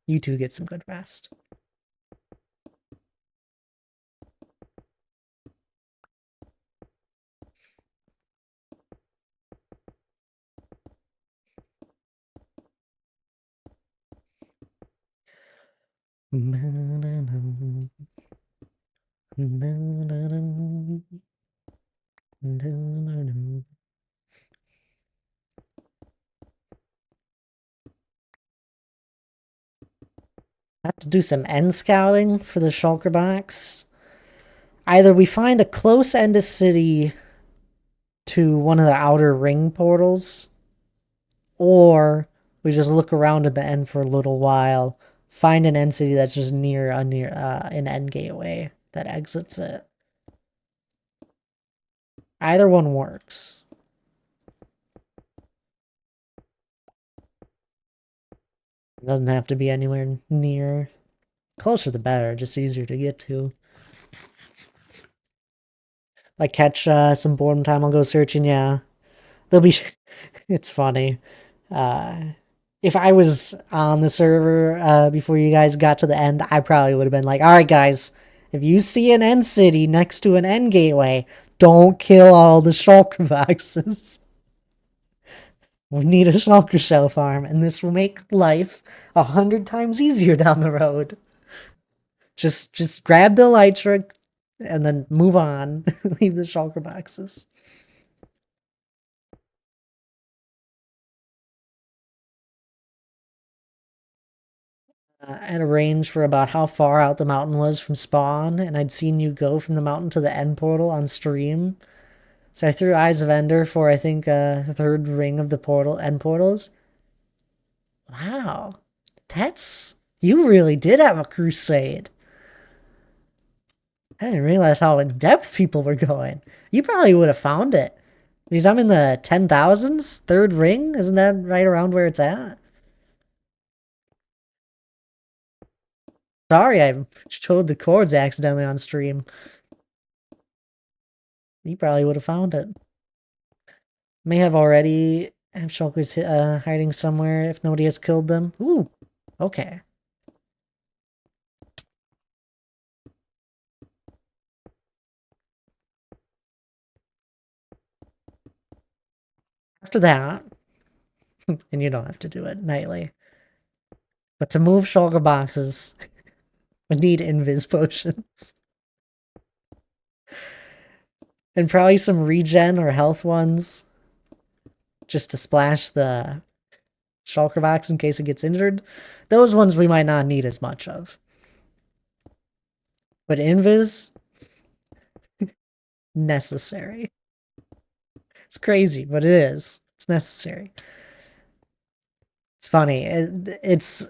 You two get some good rest. I have to do some end scouting for the shulker box. Either we find a close end of city to one of the outer ring portals, or we just look around at the end for a little while, find an end city that's just near an end gateway that exits it. Either one works. It doesn't have to be anywhere near. Closer the better, just easier to get to. Like catch some boredom time, I'll go searching, yeah. They'll be it's funny. If I was on the server before you guys got to the end, I probably would have been like, alright guys, if you see an end city next to an end gateway, don't kill all the shulker boxes. We need a shulker shell farm, and this will make life 100 times easier down the road. Just grab the elytra and then move on. Leave the shulker boxes. I had a range for about how far out the mountain was from spawn, and I'd seen you go from the mountain to the end portal on stream. So I threw Eyes of Ender for, I think, the third ring of the end portals. Wow. You really did have a crusade. I didn't realize how in depth people were going. You probably would have found it. Because I'm in the 10,000s, third ring. Isn't that right around where it's at? Sorry, I showed the chords accidentally on stream. You probably would have found it. May have already have shulkers hiding somewhere if nobody has killed them. Ooh, okay. After that, and you don't have to do it nightly, but to move shulker boxes, we need invis potions. And probably some regen or health ones. Just to splash the Shulker box in case it gets injured. Those ones we might not need as much of. But Invis, necessary. It's crazy, but it is. It's necessary. It's funny. It's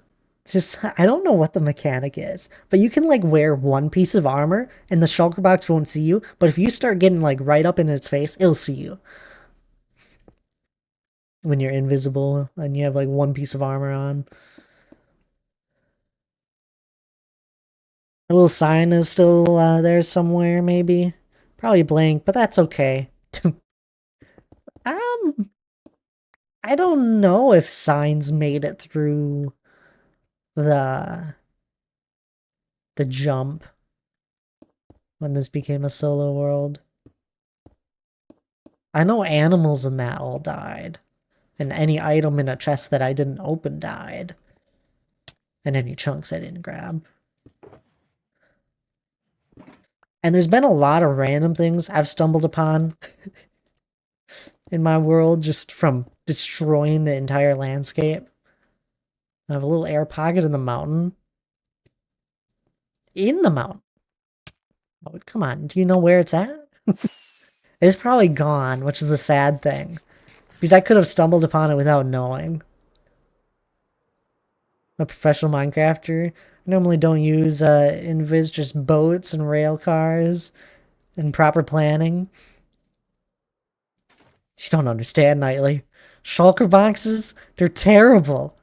just, I don't know what the mechanic is, but you can like wear one piece of armor and the shulker box won't see you. But if you start getting like right up in its face, it'll see you when you're invisible and you have like one piece of armor on. A little sign is still there somewhere, maybe. Probably blank, but that's okay. um, I don't know if signs made it through the the jump when this became a solo world. I know animals in that all died. And any item in a chest that I didn't open died. And any chunks I didn't grab. And there's been a lot of random things I've stumbled upon in my world just from destroying the entire landscape. I have a little air pocket in the mountain. In the mountain. Oh, come on, do you know where it's at? It's probably gone, which is the sad thing. Because I could have stumbled upon it without knowing. A professional Minecrafter. I normally don't use invis, just boats and rail cars and proper planning. You don't understand, Nightly. Shulker boxes, they're terrible.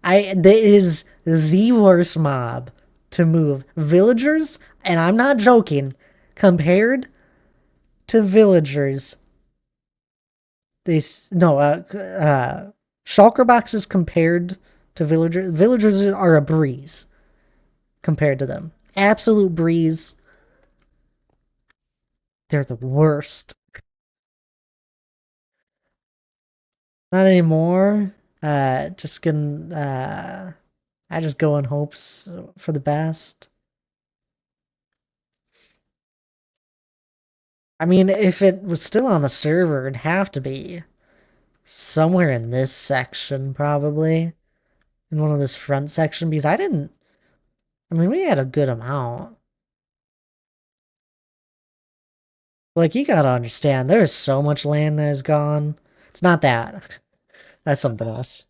That is the worst mob to move. Villagers, and I'm not joking, compared to villagers, shulker boxes compared to villagers are a breeze compared to them. Absolute breeze. They're the worst. Not anymore. Just gonna I just go in hopes for the best. I mean, if it was still on the server, it'd have to be somewhere in this section, probably. In one of this front section, because I mean, we had a good amount. Like, you gotta understand, there's so much land that is gone. It's not that. That's something else.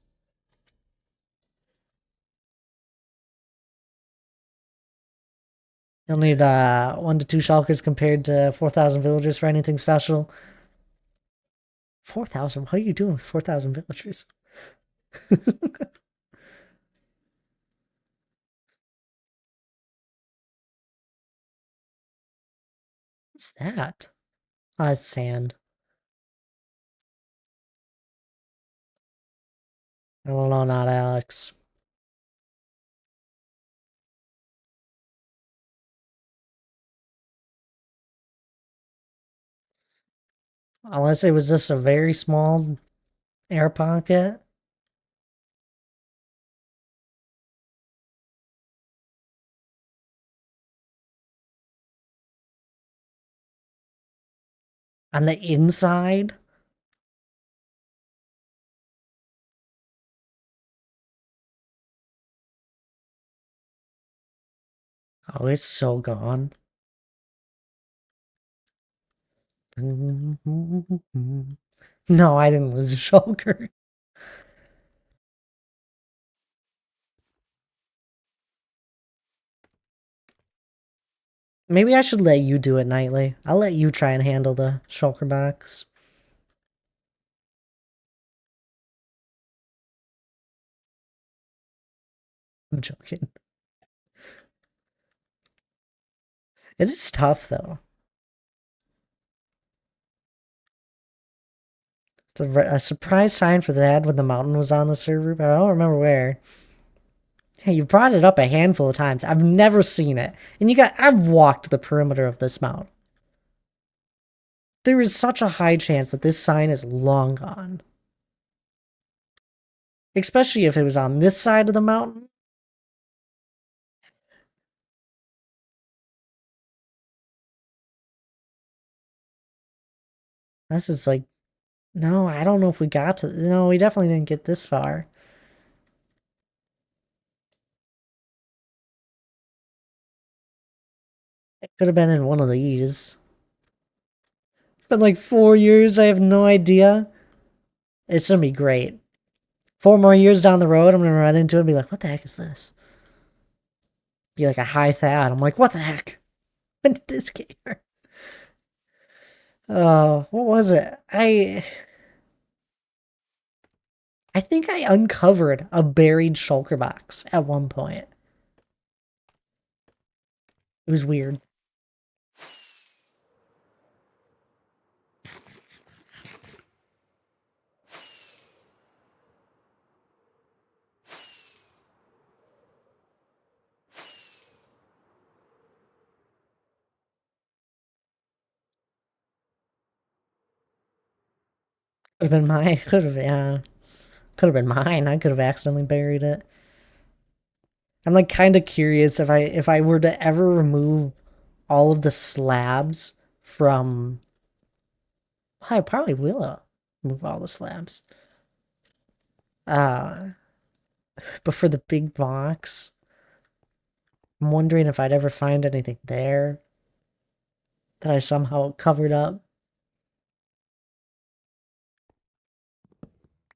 You'll need 1 to 2 shulkers compared to 4,000 villagers for anything special. 4,000? What are you doing with 4,000 villagers? What's that? Oh, it's sand. I don't know, not Alex. Unless it was just a very small air pocket. On the inside? Oh, it's so gone. No, I didn't lose a shulker. Maybe I should let you do it nightly. I'll let you try and handle the shulker box. I'm joking. It is tough though. It's a surprise sign for that when the mountain was on the server, but I don't remember where. Hey, you brought it up a handful of times. I've never seen it. And I've walked the perimeter of this mountain. There is such a high chance that this sign is long gone. Especially if it was on this side of the mountain. This is like, no, I don't know if we got to, no, we definitely didn't get this far. Could have been in one of these. Been like 4 years, I have no idea. It's gonna be great. 4 more years down the road, I'm gonna run into it and be like, what the heck is this? Be like a high thad. I'm like, what the heck? When did this get here? Oh, what was it? I think I uncovered a buried shulker box at one point. It was weird. Could have been mine. Could have, yeah. Could have been mine. I could have accidentally buried it. I'm like kind of curious if I were to ever remove all of the slabs from. Well, I probably will move all the slabs. Uh, but for the big box, I'm wondering if I'd ever find anything there that I somehow covered up.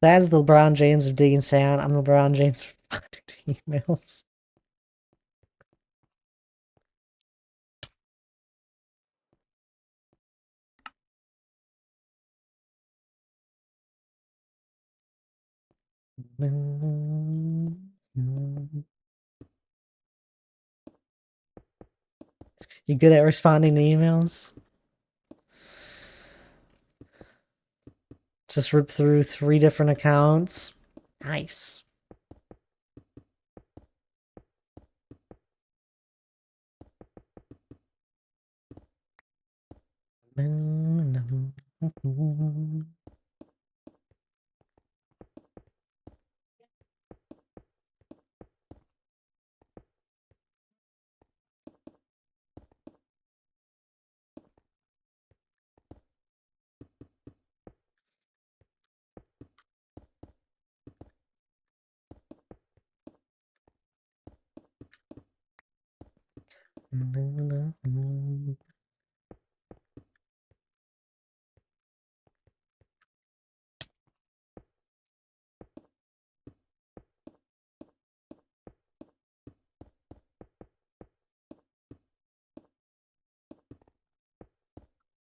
That's the LeBron James of digging sand. I'm the LeBron James of responding to emails. You good at responding to emails? Just rip through 3 different accounts. Nice.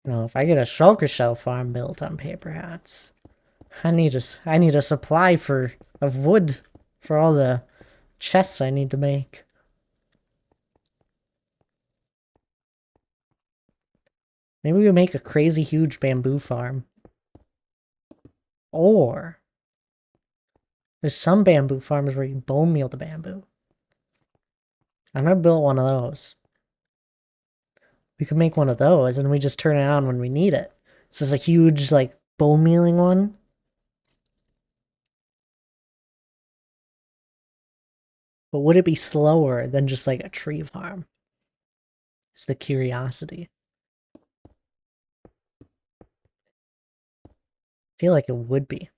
No, if I get a shulker shell farm built on paper hats, I need a supply of wood for all the chests I need to make. Maybe we make a crazy huge bamboo farm. Or there's some bamboo farms where you bone meal the bamboo. I've never built one of those. We could make one of those and we just turn it on when we need it. This is a huge like bone mealing one. But would it be slower than just like a tree farm? It's the curiosity. I feel like it would be.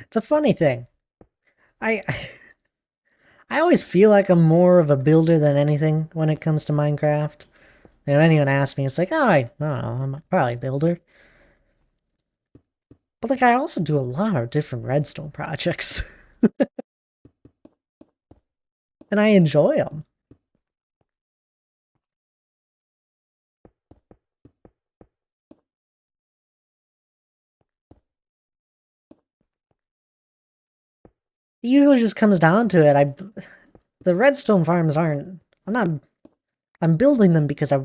It's a funny thing. I I always feel like I'm more of a builder than anything when it comes to Minecraft. If anyone asks me, it's like, oh, I don't know, I'm probably a builder. But like, I also do a lot of different redstone projects, and I enjoy them. It usually just comes down to it. The redstone farms aren't. I'm not. I'm building them because I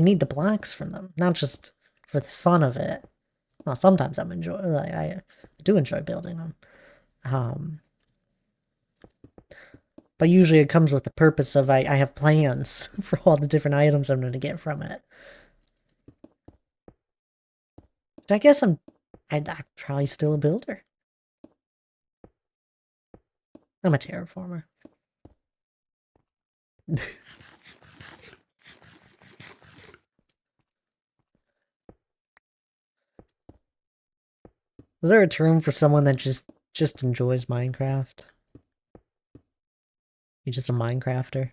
need the blocks from them, not just for the fun of it. Well, sometimes I do enjoy building them. Um, but usually it comes with the purpose of I have plans for all the different items I'm going to get from it. I guess I'm probably still a builder. I'm a terraformer. Is there a term for someone that just enjoys Minecraft? You're just a Minecrafter.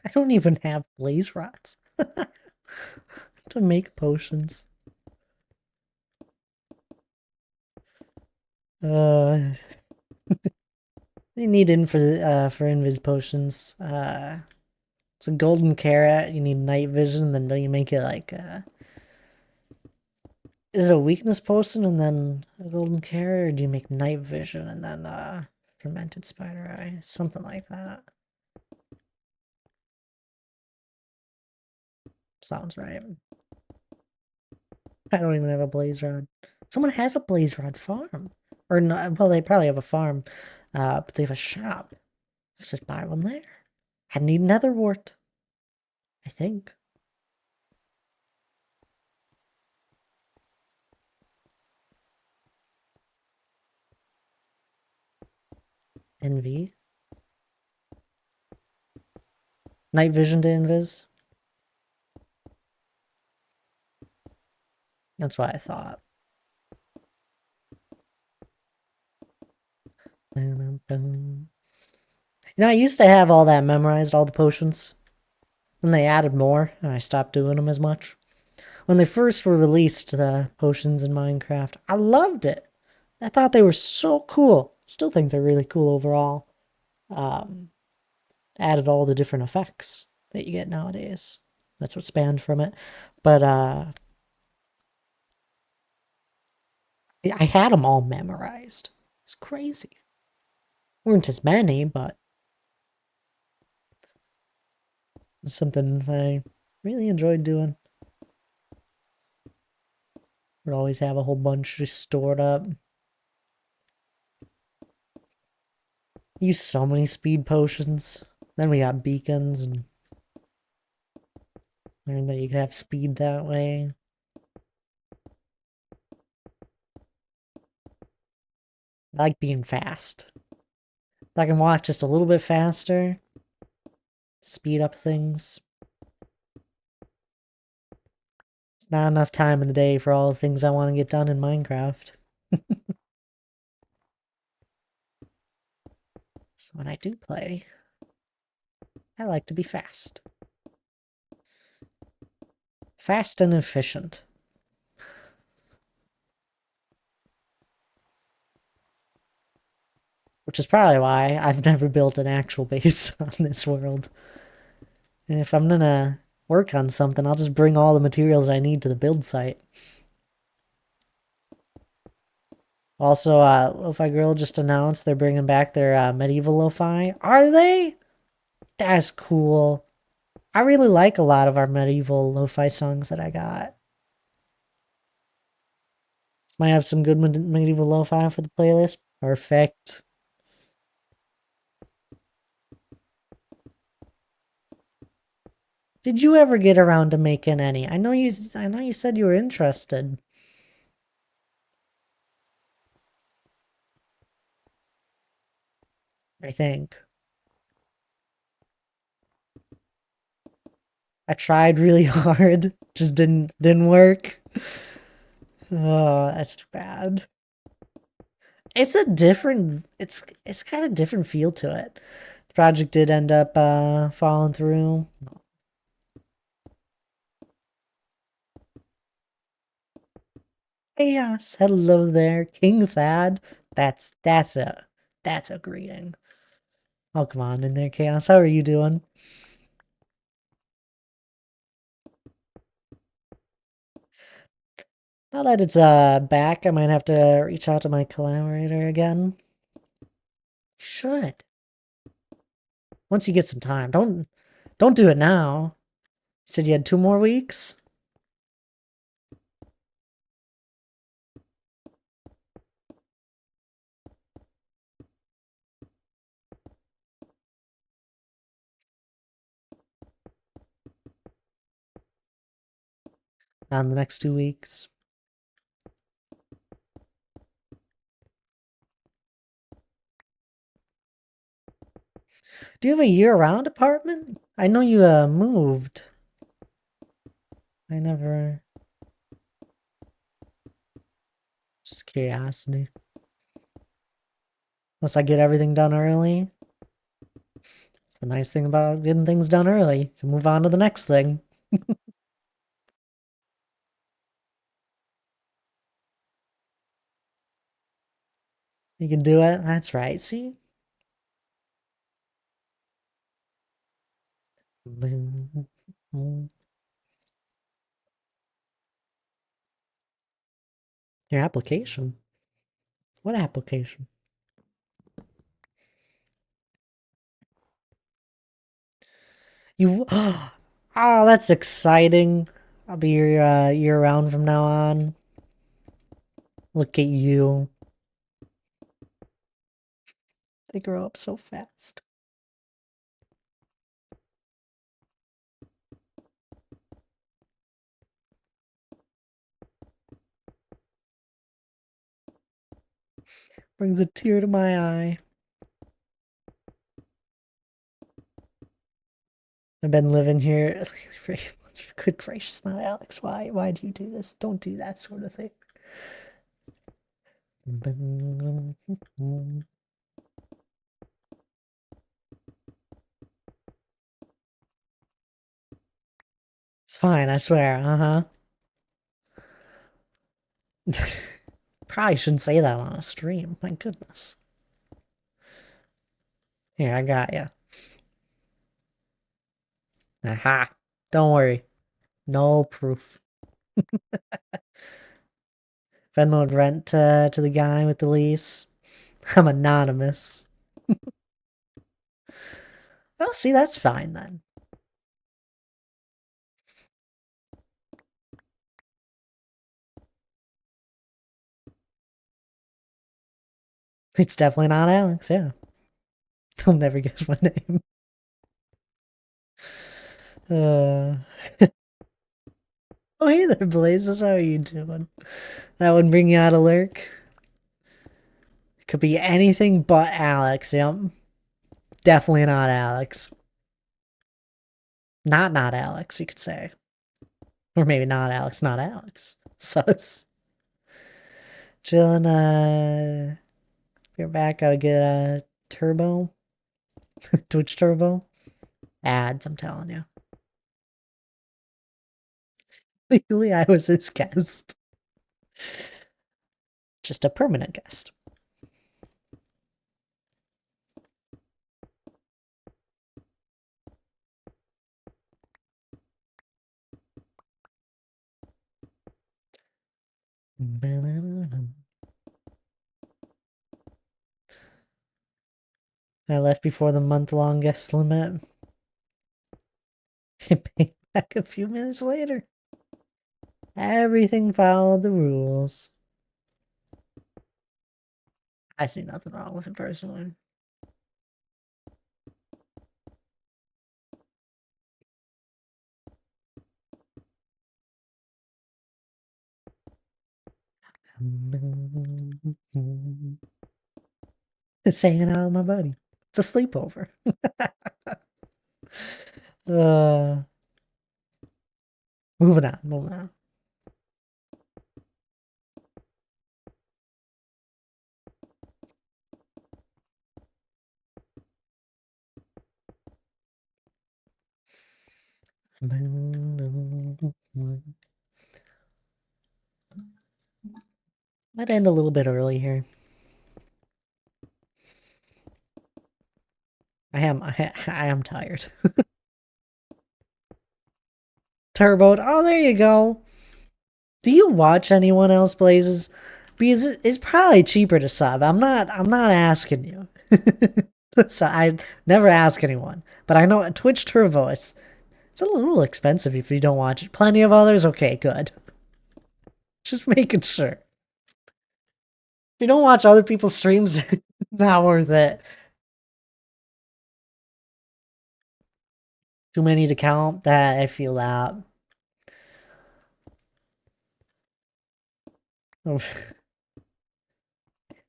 I don't even have blaze rods to make potions. They need for invis potions. It's a golden carrot. You need night vision. Then do you make it like is it a weakness potion and then a golden carrot, or do you make night vision and then fermented spider eye? Something like that. Sounds right. I don't even have a blaze rod. Someone has a blaze rod farm. Or not, well, they probably have a farm, but they have a shop. Let's just buy one there. I need nether wart. I think. NV. Night vision to invis. That's what I thought. I used to have all that memorized, all the potions. Then they added more, and I stopped doing them as much. When they first were released, the potions in Minecraft, I loved it. I thought they were so cool. Still think they're really cool overall. Added all the different effects that you get nowadays. That's what spanned from it. But I had them all memorized. It's crazy. Weren't as many, but it's something that I really enjoyed doing. Would always have a whole bunch just stored up. Use so many speed potions. Then we got beacons and learned that you could have speed that way. I like being fast. If I can walk just a little bit faster, speed up things. It's not enough time in the day for all the things I want to get done in Minecraft. So when I do play, I like to be fast. Fast and efficient. Which is probably why I've never built an actual base on this world. And if I'm gonna work on something, I'll just bring all the materials I need to the build site. Also, Lo-Fi Girl just announced they're bringing back their medieval lo-fi. Are they? That's cool. I really like a lot of our medieval lo-fi songs that I got. Might have some good medieval lo-fi for the playlist. Perfect. Did you ever get around to making any? I know you said you were interested. I think. I tried really hard, just didn't work. Oh, that's too bad. It's a different it's got a different feel to it. The project did end up falling through. Chaos. Hello there, King Thad. That's a greeting. Oh, come on in there, Chaos. How are you doing? Now that it's back, I might have to reach out to my collaborator again. Should. Once you get some time. Don't do it now. You said you had 2 more weeks? Not in the next 2 weeks. Do you have a year-round apartment? I know you moved. I never. Just curiosity. Unless I get everything done early. It's the nice thing about getting things done early. You can move on to the next thing. You can do it. That's right. See? Your application. What application? You. Oh, that's exciting. I'll be your year round from now on. Look at you. They grow up so fast. Brings a tear to my eye. I've been living here. Good gracious, not Alex. Why do you do this? Don't do that sort of thing. It's fine, I swear. Probably shouldn't say that on a stream. My goodness. Here, I got you. Aha. Don't worry. No proof. Venmoed rent to the guy with the lease. I'm anonymous. Oh, see, that's fine then. It's definitely not Alex, yeah. He'll never guess my name. Uh... Oh, hey there, Blazes. How are you doing? That would bring you out of lurk. It could be anything but Alex, yep. Definitely not Alex. Not Alex, you could say. Or maybe not Alex, not Alex. Sus. Chillin', you're back, gotta get a turbo. Twitch turbo. Ads, I'm telling you. Legally, I was his guest. Just a permanent guest. I left before the month-long guest limit. It paid back a few minutes later. Everything followed the rules. I see nothing wrong with it personally. Just hanging out with my buddy. It's a sleepover. uh, moving on. Might end a little bit early here. I am tired. Turbo. Oh, there you go. Do you watch anyone else, Blazes? Because it's probably cheaper to sub. I'm not asking you. So I never ask anyone. But I know Twitch Turbo, it's a little expensive if you don't watch it. Plenty of others? Okay, good. Just making sure. If you don't watch other people's streams, not worth it. Too many to count? That I feel that.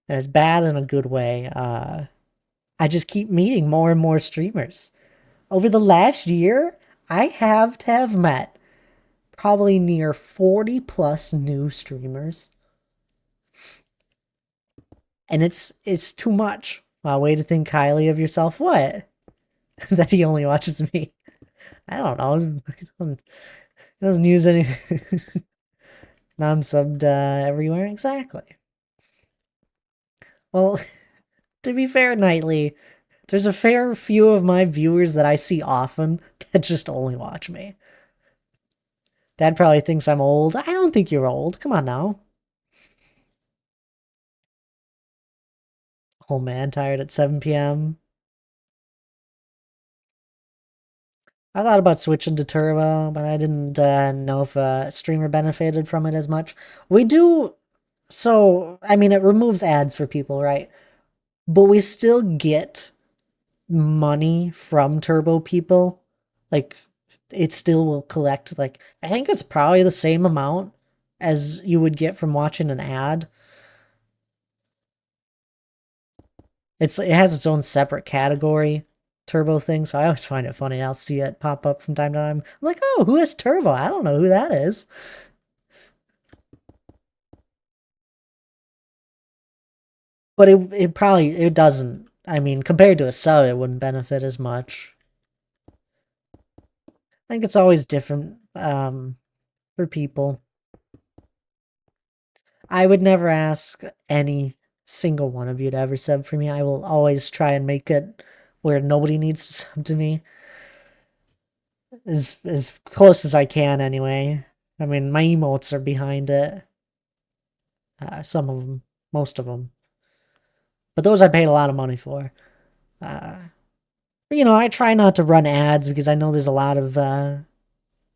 It's bad in a good way. I just keep meeting more and more streamers. Over the last year, I have met probably near 40 plus new streamers. And it's too much. Way to think highly of yourself. What? That he only watches me. I don't know. He doesn't use any. Now I'm subbed everywhere. Exactly. Well, to be fair, Nightly, there's a fair few of my viewers that I see often that just only watch me. Dad probably thinks I'm old. I don't think you're old. Come on now. Oh man, tired at 7 p.m. I thought about switching to Turbo, but I didn't know if a streamer benefited from it as much. We do, so, I mean, it removes ads for people, right? But we still get money from Turbo people. Like, it still will collect, like, I think it's probably the same amount as you would get from watching an ad. It has its own separate category Turbo thing, so I always find it funny. I'll see it pop up from time to time. I'm like, oh, who has Turbo? I don't know who that is. But it probably it doesn't. I mean, compared to a sub, it wouldn't benefit as much. I think it's always different for people. I would never ask any single one of you to ever sub for me. I will always try and make it where nobody needs to sub to me. As close as I can, anyway. I mean, my emotes are behind it. Some of them, most of them. But those I paid a lot of money for. But, I try not to run ads because I know there's a lot of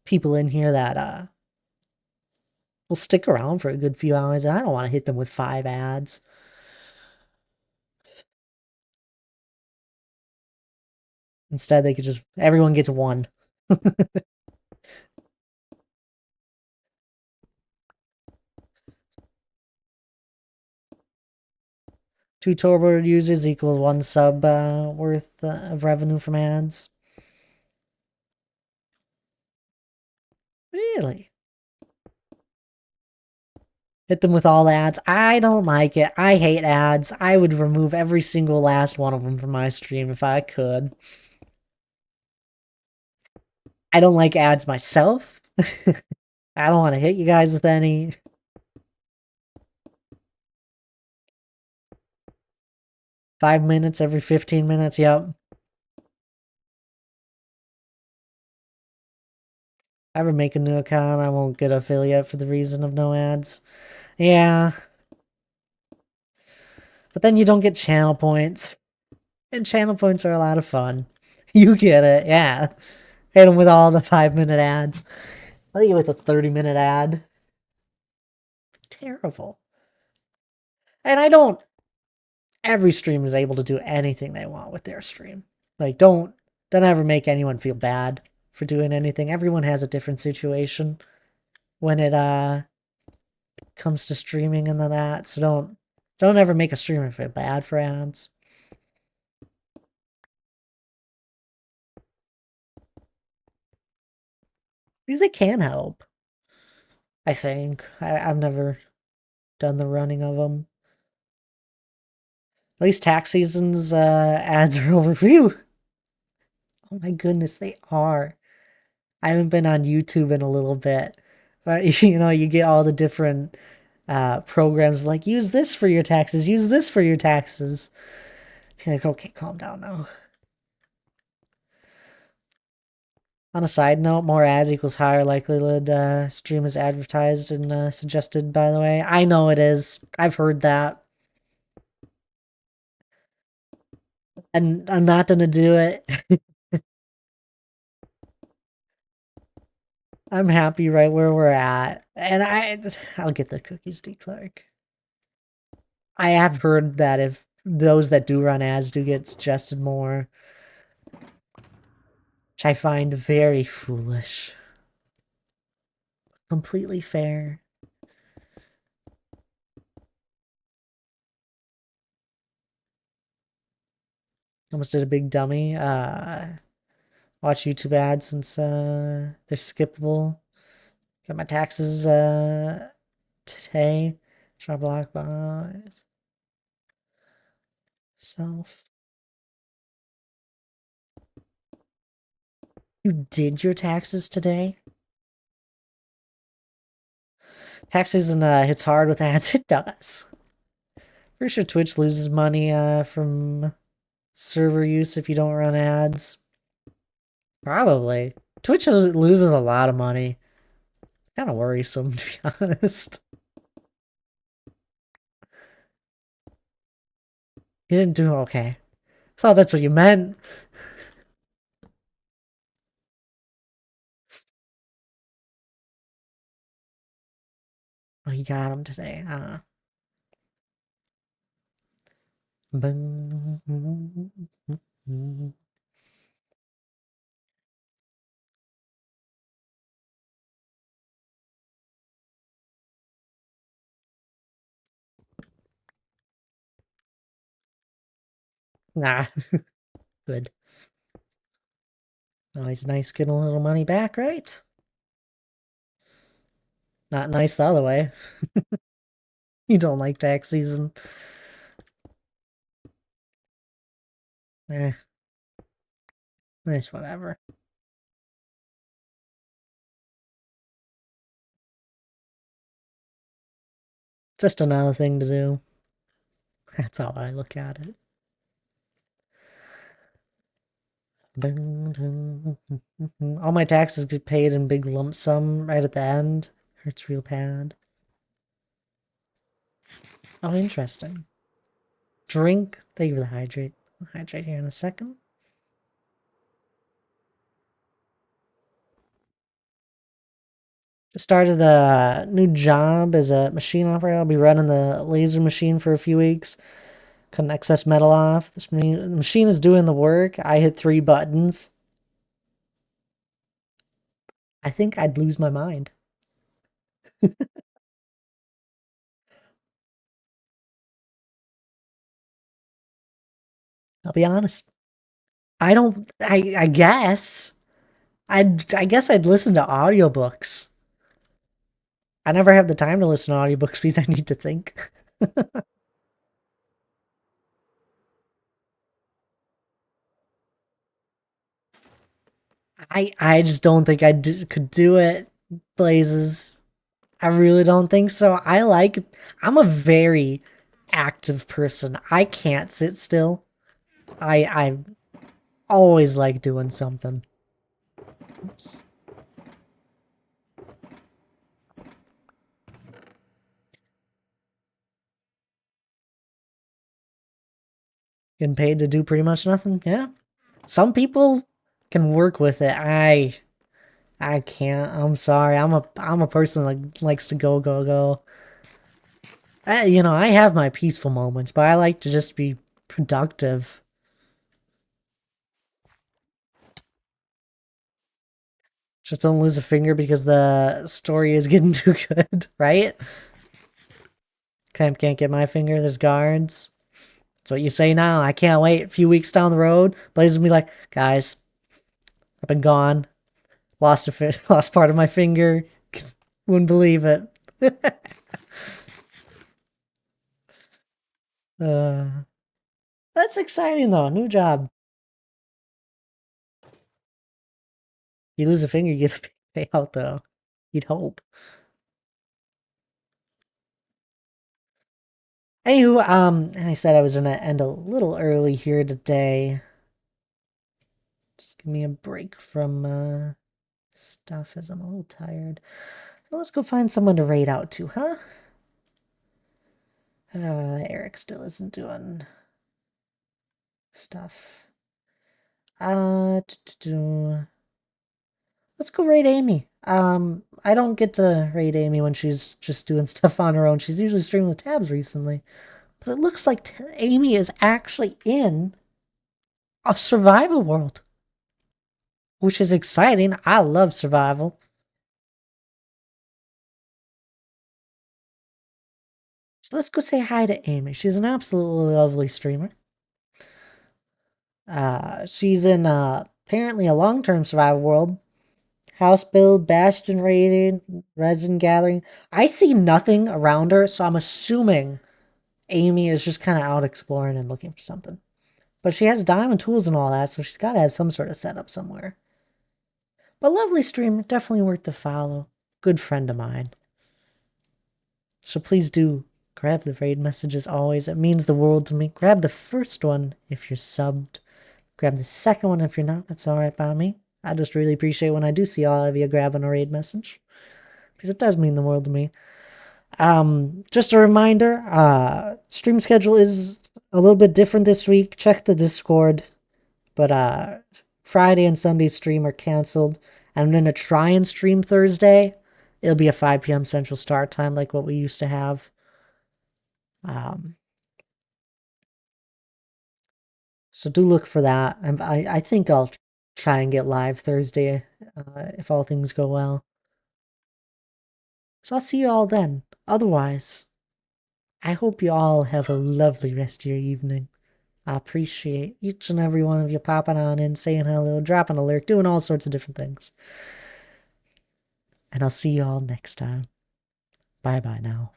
people in here that will stick around for a good few hours, and I don't want to hit them with 5 ads. Instead, they could just everyone gets one. 2 Turbo users equal 1 sub worth of revenue from ads. Really? Hit them with all ads. I don't like it. I hate ads. I would remove every single last one of them from my stream if I could. I don't like ads myself. I don't want to hit you guys with any. 5 minutes every 15 minutes, yep. If I ever make a new account, I won't get affiliate for the reason of no ads. Yeah. But then you don't get channel points. And channel points are a lot of fun. You get it, yeah. Hit them with all the 5-minute ads. I'll hit you with a 30-minute ad. Terrible. And I don't. Every stream is able to do anything they want with their stream. Like, don't ever make anyone feel bad for doing anything. Everyone has a different situation when it comes to streaming and that. So don't ever make a streamer feel bad for ads. Because it can help. I think. I've never done the running of them. At least tax season's ads are overview. Oh my goodness, they are. I haven't been on YouTube in a little bit. But you get all the different programs like use this for your taxes, use this for your taxes. You're like, okay, calm down now. On a side note, more ads equals higher likelihood stream is advertised and suggested, by the way. I know it is. I've heard that. And I'm not gonna do it. I'm happy right where we're at. And I'll get the cookies, D. Clark. I have heard that if those that do run ads do get suggested more, which I find very foolish. Completely fair. Almost did a big dummy. Watch YouTube ads since they're skippable. Got my taxes today. Try block buys. Self. You did your taxes today? Tax season hits hard with ads. It does. Pretty sure Twitch loses money from server use if you don't run ads. Probably. Twitch is losing a lot of money. Kind of worrisome, to be honest. You didn't do okay. I thought that's what you meant. Oh, you got him today. Nah. Good. Always nice getting a little money back, right? Not nice the other way. You don't like tax season. Eh. It's whatever. Just another thing to do. That's how I look at it. All my taxes get paid in big lump sum right at the end. Hurts real bad. Oh, interesting. Drink. Thank you for the hydrate. I'll hydrate here in a second. Just started a new job as a machine operator. I'll be running the laser machine for a few weeks. Cutting excess metal off. This machine is doing the work. I hit 3 buttons. I think I'd lose my mind. I'll be honest. I guess. I guess I'd listen to audiobooks. I never have the time to listen to audiobooks because I need to think. I just don't think could do it, Blazes. I really don't think so. I'm a very active person. I can't sit still. I always like doing something. Oops. Getting paid to do pretty much nothing. Yeah. Some people can work with it. I can't. I'm sorry. I'm a person that likes to go go go. I have my peaceful moments, but I like to just be productive. Just don't lose a finger because the story is getting too good, right? Can't get my finger. There's guards. That's what you say now. I can't wait. A few weeks down the road, Blaze will be like, guys, I've been gone. Lost part of my finger. Wouldn't believe it. uh, that's exciting though. New job. You lose a finger, you get a payout though. You'd hope. Anywho, I said I was gonna end a little early here today. Just give me a break from stuff as I'm a little tired. So let's go find someone to raid out to, huh? Eric still isn't doing stuff. Let's go raid Amy. I don't get to raid Amy when she's just doing stuff on her own. She's usually streaming with tabs recently. But it looks like Amy is actually in a survival world, which is exciting. I love survival. So let's go say hi to Amy. She's an absolutely lovely streamer. She's in apparently a long-term survival world. House build, bastion raiding, resin gathering. I see nothing around her, so I'm assuming Amy is just kind of out exploring and looking for something. But she has diamond tools and all that, so she's got to have some sort of setup somewhere. But lovely streamer, definitely worth the follow. Good friend of mine. So please do grab the raid message as always. It means the world to me. Grab the first one if you're subbed. Grab the second one if you're not. That's alright by me. I just really appreciate when I do see all of you grabbing a raid message, because it does mean the world to me. Just a reminder, stream schedule is a little bit different this week. Check the Discord. But Friday and Sunday stream are canceled. I'm gonna try and stream Thursday. It'll be a 5 p.m. Central start time like what we used to have. So do look for that. I think I'll try and get live Thursday if all things go well. So I'll see you all then. Otherwise, I hope you all have a lovely rest of your evening. I appreciate each and every one of you popping on in, saying hello, dropping a lurk, doing all sorts of different things. And I'll see you all next time. Bye bye now.